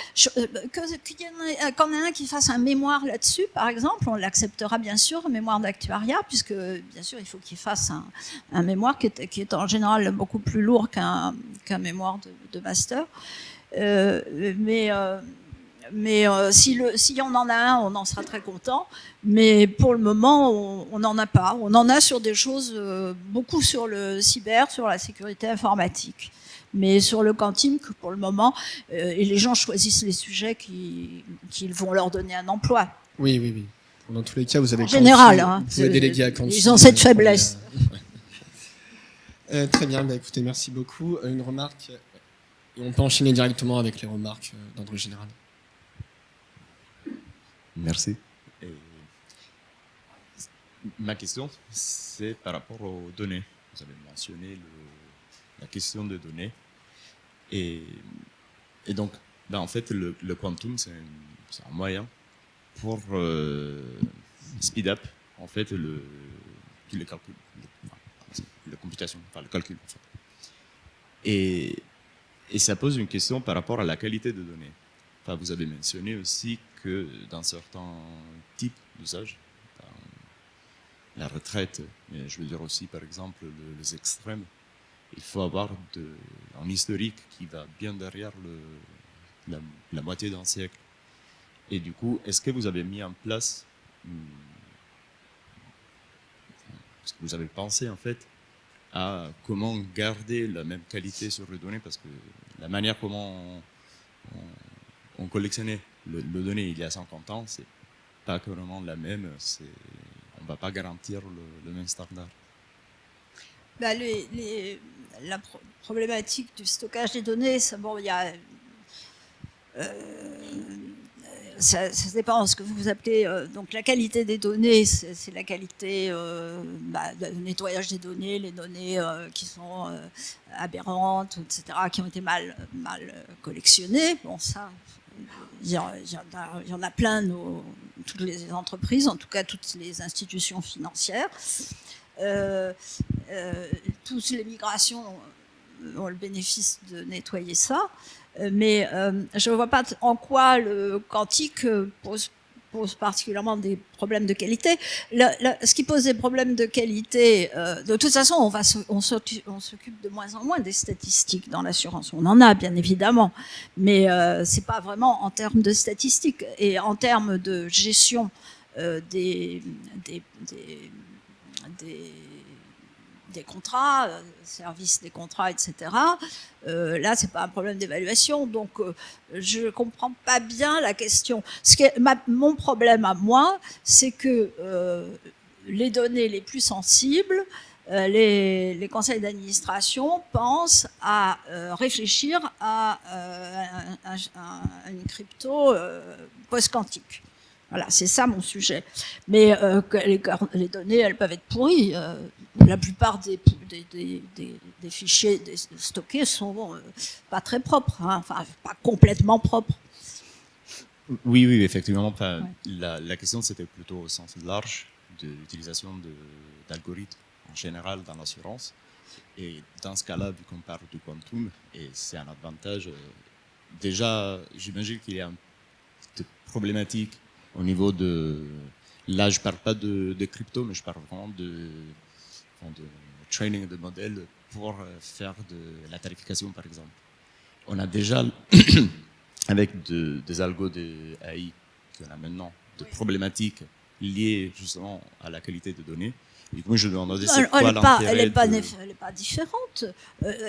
Qu'on ait un qui fasse un mémoire là-dessus, par exemple, on l'acceptera bien sûr, un mémoire d'actuariat, puisque bien sûr il faut qu'il fasse un mémoire qui est en général beaucoup plus lourd qu'un mémoire de master. Mais si on en a un, on en sera très content. Mais pour le moment, on n'en a pas. On en a sur des choses, beaucoup sur le cyber, sur la sécurité informatique. Mais sur le quantique, pour le moment, et les gens choisissent les sujets qui vont leur donner un emploi. Oui. Dans tous les cas, vous avez... En général, hein, vous pouvez déléguer à quantique. Ils ont cette faiblesse. Très bien, écoutez, merci beaucoup. Une remarque, et on peut enchaîner directement avec les remarques d'ordre général. Merci. Ma question, c'est par rapport aux données. Vous avez mentionné la question des données. Et donc, en fait, le quantum, c'est un moyen pour speed up en fait tous les calculs, la computation, enfin le calcul. En fait. Et ça pose une question par rapport à la qualité de données. Enfin, vous avez mentionné aussi que dans certains types d'usages, la retraite, mais je veux dire aussi par exemple les extrêmes, il faut avoir un historique qui va bien derrière la moitié d'un siècle. Et du coup, est-ce que vous avez mis en place, est-ce que vous avez pensé en fait à comment garder la même qualité sur les données, parce que la manière comment on collectionnait le données il y a 50 ans, c'est pas vraiment la même, on va pas garantir le même standard. Bah, la problématique du stockage des données, bon, il y a ça dépend de ce que vous appelez. Donc la qualité des données, c'est la qualité de nettoyage des données, les données qui sont aberrantes, etc., qui ont été mal collectionnées. Bon, ça, il y en a plein, toutes les entreprises, en tout cas toutes les institutions financières. Toutes les migrations ont le bénéfice de nettoyer ça. Mais je ne vois pas en quoi le quantique pose particulièrement des problèmes de qualité. Ce qui pose des problèmes de qualité, de toute façon, on s'occupe de moins en moins des statistiques dans l'assurance. On en a, bien évidemment, mais ce n'est pas vraiment en termes de statistiques. Et en termes de gestion des contrats, service des contrats, etc. Là, c'est pas un problème d'évaluation, donc je comprends pas bien la question. Mon problème à moi, c'est que les données les plus sensibles, les conseils d'administration pensent à réfléchir à une crypto post-quantique. Voilà, c'est ça mon sujet. Mais les données, elles peuvent être pourries. La plupart des fichiers stockés sont pas très propres, hein, enfin pas complètement propres. Oui, effectivement. Enfin, la question, c'était plutôt au sens large de l'utilisation d'algorithmes en général dans l'assurance. Et dans ce cas-là, vu qu'on parle du quantum, et c'est un avantage, déjà, j'imagine qu'il y a une problématique au niveau de... Là, je ne parle pas de crypto, mais je parle vraiment de training de modèles pour faire de la tarification, par exemple. On a déjà, avec des algos de AI qu'on a maintenant, des problématiques liées justement à la qualité des données. Et moi, je me demandais c'est quoi l'intérêt elle n'est pas différente.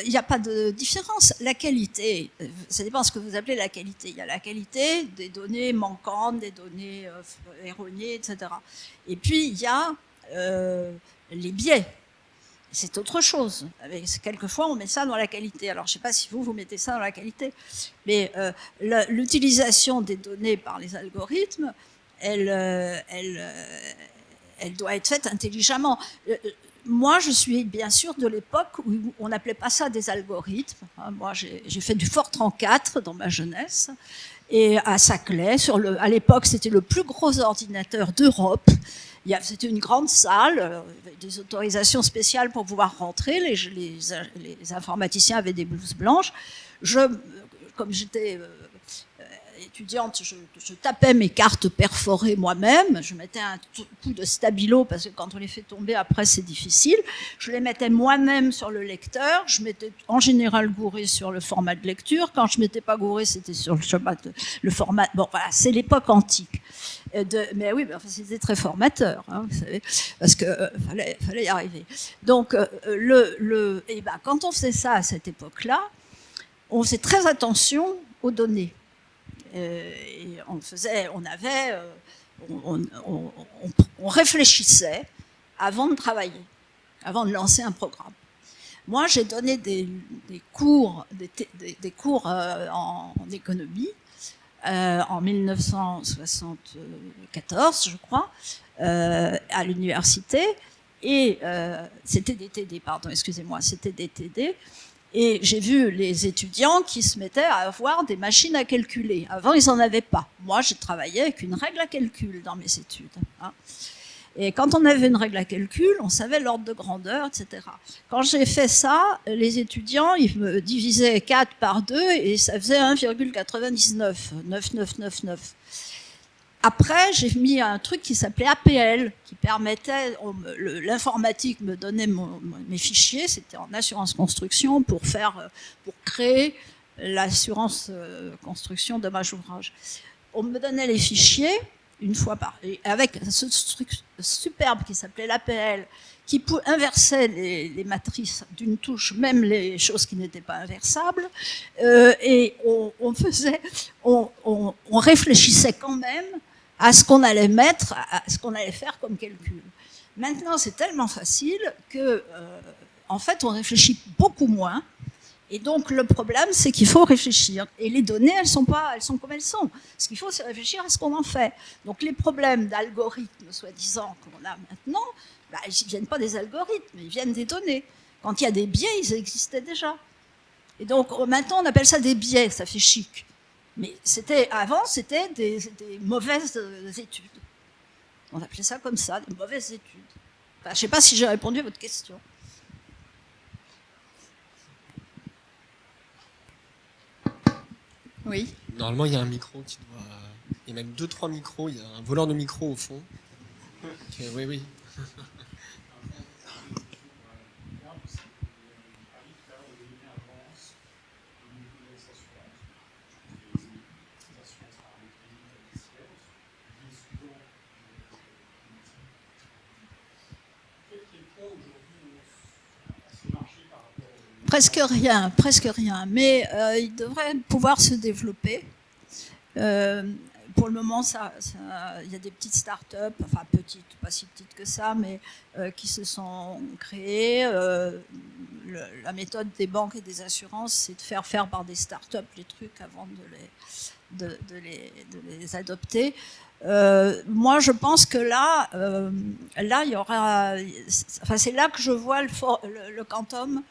Il n'y a pas de différence. La qualité, ça dépend de ce que vous appelez la qualité. Il y a la qualité des données manquantes, des données erronées, etc. Et puis, il y a les biais. C'est autre chose. Quelquefois, on met ça dans la qualité. Alors, je ne sais pas si vous mettez ça dans la qualité, mais l'utilisation des données par les algorithmes, elle doit être faite intelligemment. Moi, je suis bien sûr de l'époque où on n'appelait pas ça des algorithmes. Moi, j'ai fait du Fortran 4 dans ma jeunesse, et à Saclay, à l'époque, c'était le plus gros ordinateur d'Europe. C'était une grande salle, avec des autorisations spéciales pour pouvoir rentrer. Les informaticiens avaient des blouses blanches. Comme j'étais étudiante, je tapais mes cartes perforées moi-même. Je mettais un coup de stabilo parce que quand on les fait tomber après, c'est difficile. Je les mettais moi-même sur le lecteur. Je m'étais en général gouré sur le format de lecture. Quand je ne m'étais pas gouré, c'était sur le format. Bon, voilà, c'est l'époque antique. Mais oui, enfin, c'était très formateur, hein, vous savez, parce que fallait y arriver. Donc, quand on faisait ça à cette époque-là, on faisait très attention aux données. Et on réfléchissait avant de travailler, avant de lancer un programme. Moi, j'ai donné des cours en économie en 1974, je crois, à l'université, et c'était des TD, pardon, excusez-moi, c'était des TD. Et j'ai vu les étudiants qui se mettaient à avoir des machines à calculer. Avant, ils n'en avaient pas. Moi, j'ai travaillé avec une règle à calcul dans mes études. Hein. Et quand on avait une règle à calcul, on savait l'ordre de grandeur, etc. Quand j'ai fait ça, les étudiants, ils me divisaient 4 par 2 et ça faisait 1,99, 9999. Après, j'ai mis un truc qui s'appelait APL, qui permettait, l'informatique me donnait mes fichiers, c'était en assurance construction pour créer l'assurance construction dommage ouvrage. On me donnait les fichiers une fois avec ce truc superbe qui s'appelait l'APL, qui inversait les matrices d'une touche, même les choses qui n'étaient pas inversables, et on réfléchissait quand même à ce qu'on allait mettre, à ce qu'on allait faire comme calcul. Maintenant, c'est tellement facile que, en fait, on réfléchit beaucoup moins. Et donc, le problème, c'est qu'il faut réfléchir. Et les données, elles sont comme elles sont. Ce qu'il faut, c'est réfléchir à ce qu'on en fait. Donc, les problèmes d'algorithmes, soi-disant, qu'on a maintenant, ils ne viennent pas des algorithmes, ils viennent des données. Quand il y a des biais, ils existaient déjà. Et donc, maintenant, on appelle ça des biais, ça fait chic. Mais avant, c'était des mauvaises études. On appelait ça comme ça, des mauvaises études. Enfin, je ne sais pas si j'ai répondu à votre question. Oui. Normalement, il y a un micro qui doit... Il y a même 2-3 micros. Il y a un voleur de micro au fond. Oui. Presque rien, mais il devrait pouvoir se développer. Pour le moment, il y a des petites start-up, enfin petites, pas si petites que ça, mais qui se sont créées. La méthode des banques et des assurances, c'est de faire par des start-up les trucs avant de les adopter. Moi, je pense que là, il y aura... Enfin, c'est là que je vois le quantum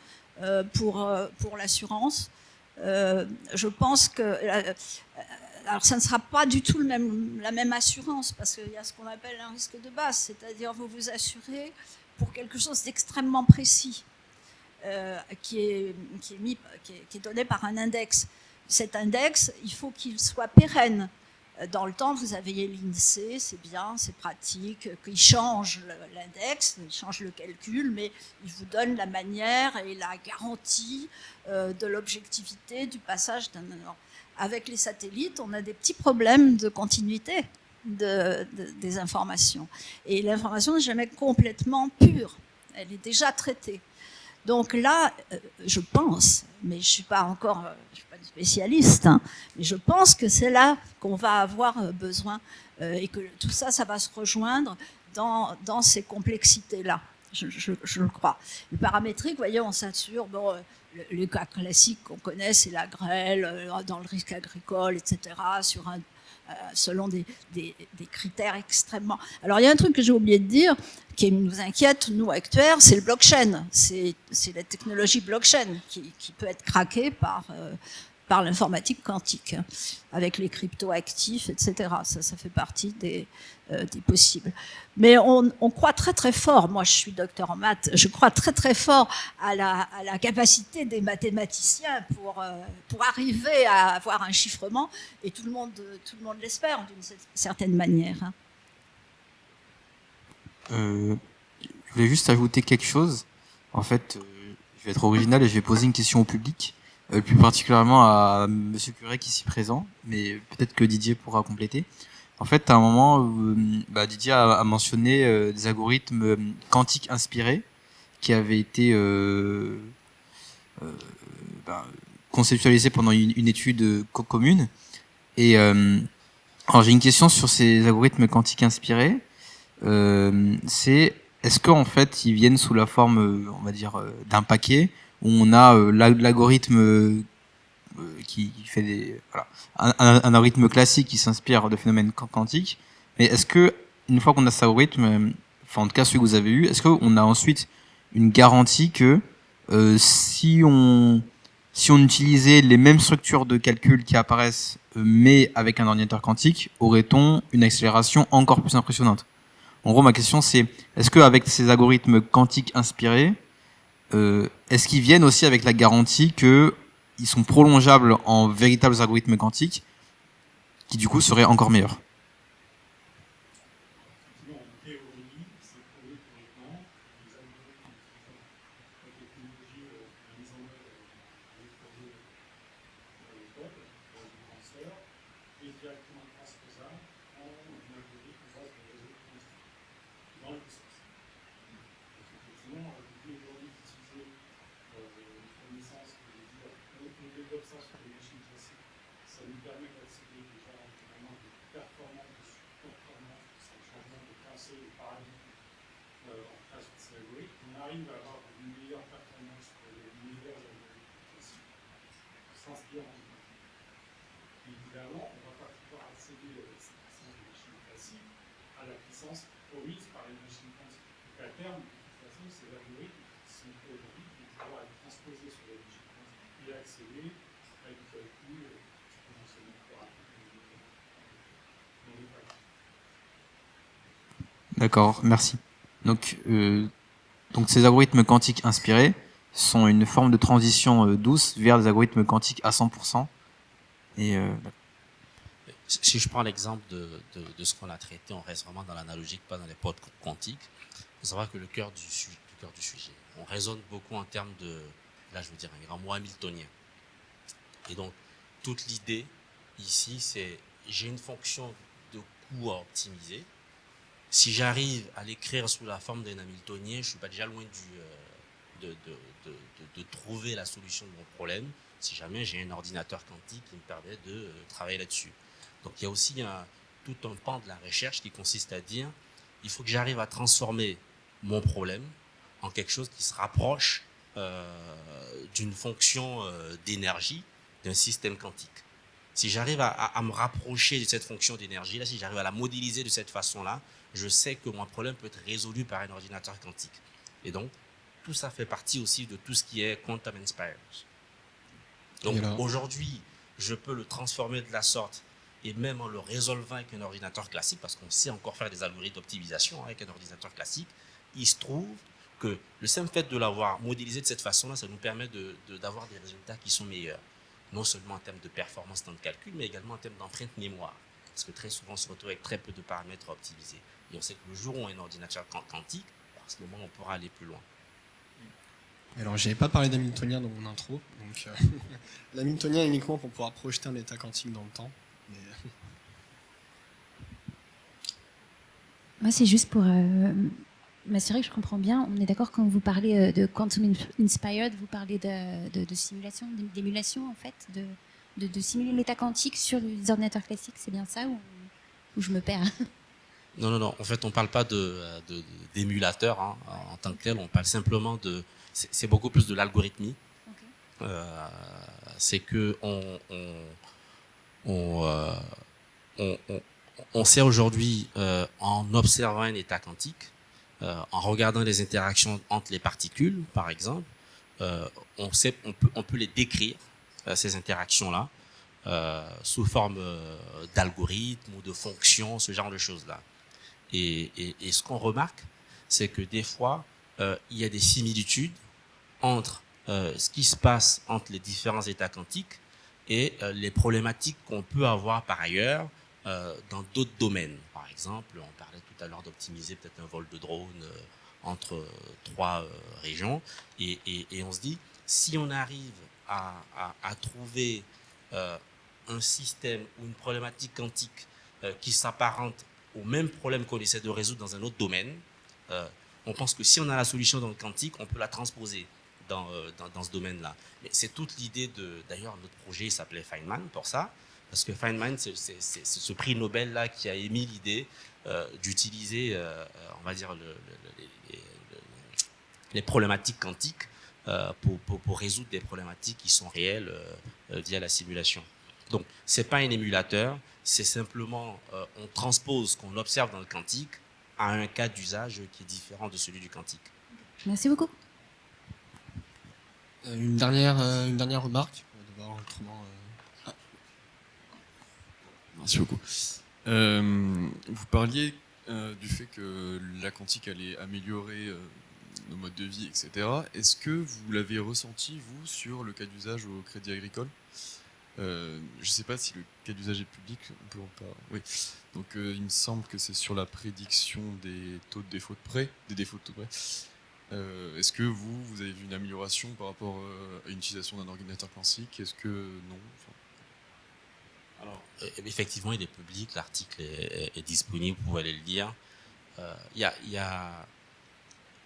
pour l'assurance. Je pense que... alors, ça ne sera pas du tout la même assurance, parce qu'il y a ce qu'on appelle un risque de base, c'est-à-dire vous vous assurez pour quelque chose d'extrêmement précis, qui est donné par un index. Cet index, il faut qu'il soit pérenne. Dans le temps, vous avez l'INSEE, c'est bien, c'est pratique, qu'il change l'index, il change le calcul, mais il vous donne la manière et la garantie de l'objectivité du passage d'un... Avec les satellites, on a des petits problèmes de continuité des informations. Et l'information n'est jamais complètement pure, elle est déjà traitée. Donc là, je pense, mais je ne suis pas une spécialiste, hein, mais je pense que c'est là qu'on va avoir besoin et que tout ça, ça va se rejoindre dans ces complexités-là, je le crois. Le paramétrique, vous voyez, on s'assure, le cas classique qu'on connaît, c'est la grêle dans le risque agricole, etc., selon des critères extrêmement... Alors, il y a un truc que j'ai oublié de dire, qui nous inquiète, nous, actuels, c'est le blockchain. C'est la technologie blockchain qui peut être craquée par l'informatique quantique, avec les cryptoactifs, etc. Ça fait partie des possibles. Mais on croit très très fort, moi je suis docteur en maths, je crois très très fort à la capacité des mathématiciens pour arriver à avoir un chiffrement, et tout le monde l'espère d'une certaine manière. Je voulais juste ajouter quelque chose. En fait, je vais être original et je vais poser une question au public. Plus particulièrement à Monsieur Curé qui est ici présent, mais peut-être que Didier pourra compléter. En fait, à un moment, Didier a mentionné des algorithmes quantiques inspirés qui avaient été conceptualisés pendant une étude commune. Et alors j'ai une question sur ces algorithmes quantiques inspirés. C'est est-ce qu'en fait ils viennent sous la forme, on va dire, d'un paquet où on a l'algorithme qui fait un algorithme classique qui s'inspire de phénomènes quantiques, mais est-ce que une fois qu'on a cet algorithme, enfin en tout cas celui que vous avez eu, est-ce qu'on a ensuite une garantie que si on utilisait les mêmes structures de calcul qui apparaissent, mais avec un ordinateur quantique, aurait-on une accélération encore plus impressionnante? En gros, ma question c'est, est-ce qu'avec ces algorithmes quantiques inspirés, est-ce qu'ils viennent aussi avec la garantie qu'ils sont prolongeables en véritables algorithmes quantiques, qui du coup seraient encore meilleurs? D'accord, merci. Donc ces algorithmes quantiques inspirés sont une forme de transition douce vers des algorithmes quantiques à 100%. Et si je prends l'exemple de ce qu'on a traité, on reste vraiment dans l'analogique, pas dans les pods quantiques. Il faut savoir que le cœur du sujet, on raisonne beaucoup en termes de, là je veux dire un grand mot hamiltonien. Et donc, toute l'idée ici, c'est j'ai une fonction de coût à optimiser. Si j'arrive à l'écrire sous la forme d'un hamiltonien, je ne suis pas déjà loin de trouver la solution de mon problème, si jamais j'ai un ordinateur quantique qui me permet de travailler là-dessus. Donc il y a aussi tout un pan de la recherche qui consiste à dire, il faut que j'arrive à transformer mon problème en quelque chose qui se rapproche d'une fonction d'énergie d'un système quantique. Si j'arrive à me rapprocher de cette fonction d'énergie-là, si j'arrive à la modéliser de cette façon-là, je sais que mon problème peut être résolu par un ordinateur quantique. Et donc, tout ça fait partie aussi de tout ce qui est quantum inspired. Donc aujourd'hui, je peux le transformer de la sorte, et même en le résolvant avec un ordinateur classique, parce qu'on sait encore faire des algorithmes d'optimisation avec un ordinateur classique, il se trouve que le simple fait de l'avoir modélisé de cette façon-là, ça nous permet d'avoir des résultats qui sont meilleurs. Non seulement en termes de performance dans le calcul, mais également en termes d'empreinte mémoire. Parce que très souvent, on se retrouve avec très peu de paramètres à optimiser. Et on sait que le jour où on a un ordinateur quantique, à ce moment, on pourra aller plus loin. Alors, je n'avais pas parlé d'hamiltonien dans mon intro. Donc, l'hamiltonien est uniquement pour pouvoir projeter un état quantique dans le temps. Mais... Moi, c'est juste pour m'assurer que je comprends bien. On est d'accord, quand vous parlez de quantum inspired, vous parlez de simulation, d'émulation en fait, de simuler l'état quantique sur les ordinateurs classiques, c'est bien ça ou je me perds? Non. En fait, on ne parle pas d'émulateur en tant que tel. On parle simplement de... C'est beaucoup plus de l'algorithmie. Okay. C'est que on sait aujourd'hui, en observant un état quantique, en regardant les interactions entre les particules, par exemple, on peut les décrire, ces interactions-là, sous forme d'algorithmes ou de fonctions, ce genre de choses-là. Et ce qu'on remarque, c'est que des fois, il y a des similitudes entre ce qui se passe entre les différents états quantiques et les problématiques qu'on peut avoir par ailleurs dans d'autres domaines. Par exemple, on parlait tout à l'heure d'optimiser peut-être un vol de drone entre 3 régions, et on se dit, si on arrive à trouver un système ou une problématique quantique qui s'apparente au même problème qu'on essaie de résoudre dans un autre domaine, on pense que si on a la solution dans le quantique, on peut la transposer dans ce domaine-là. Mais c'est toute l'idée d'ailleurs, notre projet s'appelait Feynman pour ça, parce que Feynman, c'est ce prix Nobel-là qui a émis l'idée d'utiliser, on va dire, les problématiques quantiques pour résoudre des problématiques qui sont réelles via la simulation. Donc, ce n'est pas un émulateur, c'est simplement, on transpose ce qu'on observe dans le quantique à un cas d'usage qui est différent de celui du quantique. Merci beaucoup. Une dernière remarque. On va devoir autrement. Merci beaucoup. Vous parliez du fait que la quantique allait améliorer nos modes de vie, etc. Est-ce que vous l'avez ressenti, vous, sur le cas d'usage au Crédit Agricole? Je ne sais pas si le cas d'usage est public, on peut en parler. Oui. Donc il me semble que c'est sur la prédiction des taux de défaut de prêt, des défauts de taux de prêt. Est-ce que vous avez vu une amélioration par rapport à une utilisation d'un ordinateur classique? Est-ce que non? Alors, effectivement, il est public, l'article est disponible, vous pouvez aller le lire. Il y a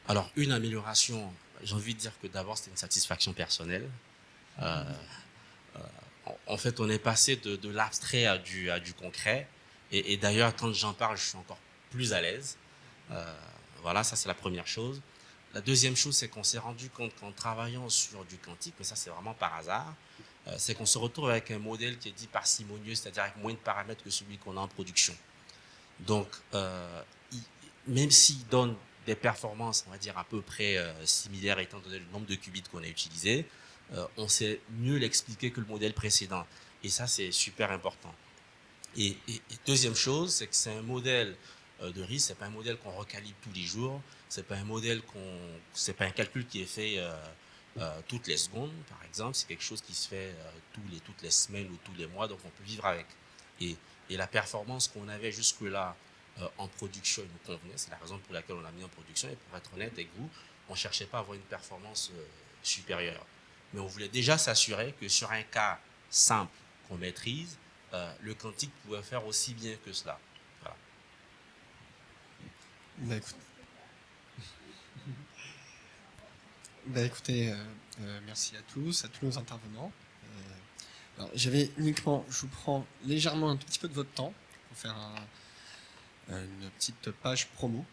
alors une amélioration. J'ai envie de dire que d'abord c'était une satisfaction personnelle. En fait, on est passé de l'abstrait à du concret. Et d'ailleurs, quand j'en parle, je suis encore plus à l'aise. Voilà, ça c'est la première chose. La deuxième chose, c'est qu'on s'est rendu compte qu'en travaillant sur du quantique, mais ça c'est vraiment par hasard, c'est qu'on se retrouve avec un modèle qui est dit parcimonieux, c'est-à-dire avec moins de paramètres que celui qu'on a en production. Donc, même s'il donne des performances, on va dire, à peu près similaires étant donné le nombre de qubits qu'on a utilisé, on sait mieux l'expliquer que le modèle précédent. Et ça, c'est super important. Et deuxième chose, c'est que c'est un modèle de risque, c'est pas un modèle qu'on recalibre tous les jours, c'est pas un modèle c'est pas un calcul qui est fait toutes les secondes, par exemple, c'est quelque chose qui se fait toutes les semaines ou tous les mois, donc on peut vivre avec. Et la performance qu'on avait jusque-là en production, il nous convenait, c'est la raison pour laquelle on l'a mis en production, et pour être honnête avec vous, on ne cherchait pas à avoir une performance supérieure. Mais on voulait déjà s'assurer que sur un cas simple qu'on maîtrise, le quantique pouvait faire aussi bien que cela. Voilà. Écoutez, merci à tous nos intervenants. Alors, je vous prends légèrement un tout petit peu de votre temps pour faire une petite page promo.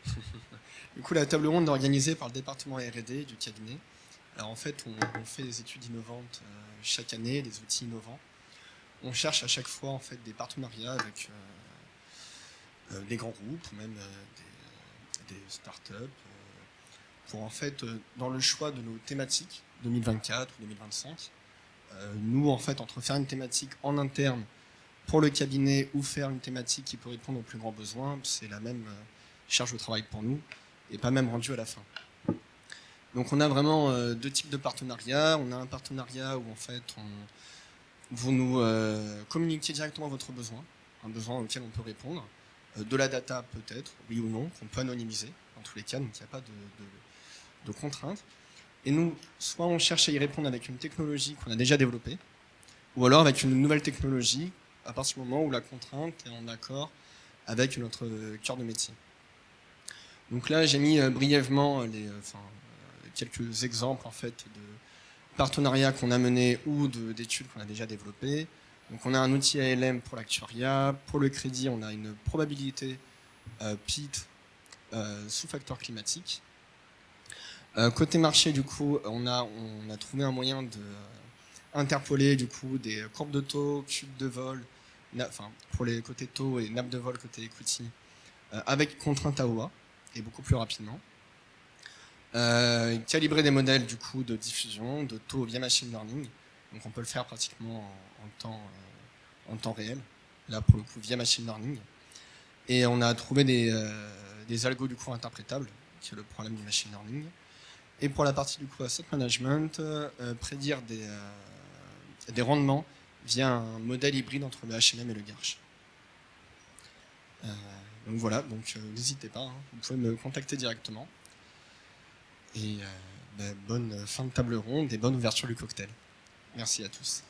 Du coup, la table ronde est organisée par le département R&D du cabinet. Alors en fait, on fait des études innovantes chaque année, des outils innovants. On cherche à chaque fois en fait des partenariats avec des grands groupes ou même des startups pour en fait dans le choix de nos thématiques 2024 ou 2025. Nous en fait entre faire une thématique en interne pour le cabinet ou faire une thématique qui peut répondre aux plus grands besoins, c'est la même charge de travail pour nous et pas même rendu à la fin. Donc on a vraiment deux types de partenariats. On a un partenariat où en fait vous nous communiquez directement votre besoin, un besoin auquel on peut répondre, de la data peut-être, oui ou non, qu'on peut anonymiser dans tous les cas, donc il n'y a pas de contraintes. Et nous, soit on cherche à y répondre avec une technologie qu'on a déjà développée, ou alors avec une nouvelle technologie à partir du moment où la contrainte est en accord avec notre cœur de métier. Donc là, j'ai mis brièvement quelques exemples en fait de partenariats qu'on a menés ou d'études qu'on a déjà développées. Donc on a un outil ALM pour l'actuariat. Pour le crédit, on a une probabilité PIT sous facteur climatique. Côté marché, du coup, on a trouvé un moyen d'interpoler du coup des courbes de taux, cubes de vol, pour les côtés taux et nappes de vol côté equity, avec contrainte AOA et beaucoup plus rapidement. Calibrer des modèles du coup de diffusion, de taux via machine learning. Donc on peut le faire pratiquement en temps réel, là pour le coup via machine learning. Et on a trouvé des algos du coup interprétables, qui est le problème du machine learning. Et pour la partie du coup asset management, prédire des rendements via un modèle hybride entre le HLM et le Garch. Donc voilà, donc n'hésitez pas, hein, vous pouvez me contacter directement. Et bonne fin de table ronde et bonne ouverture du cocktail. Merci à tous.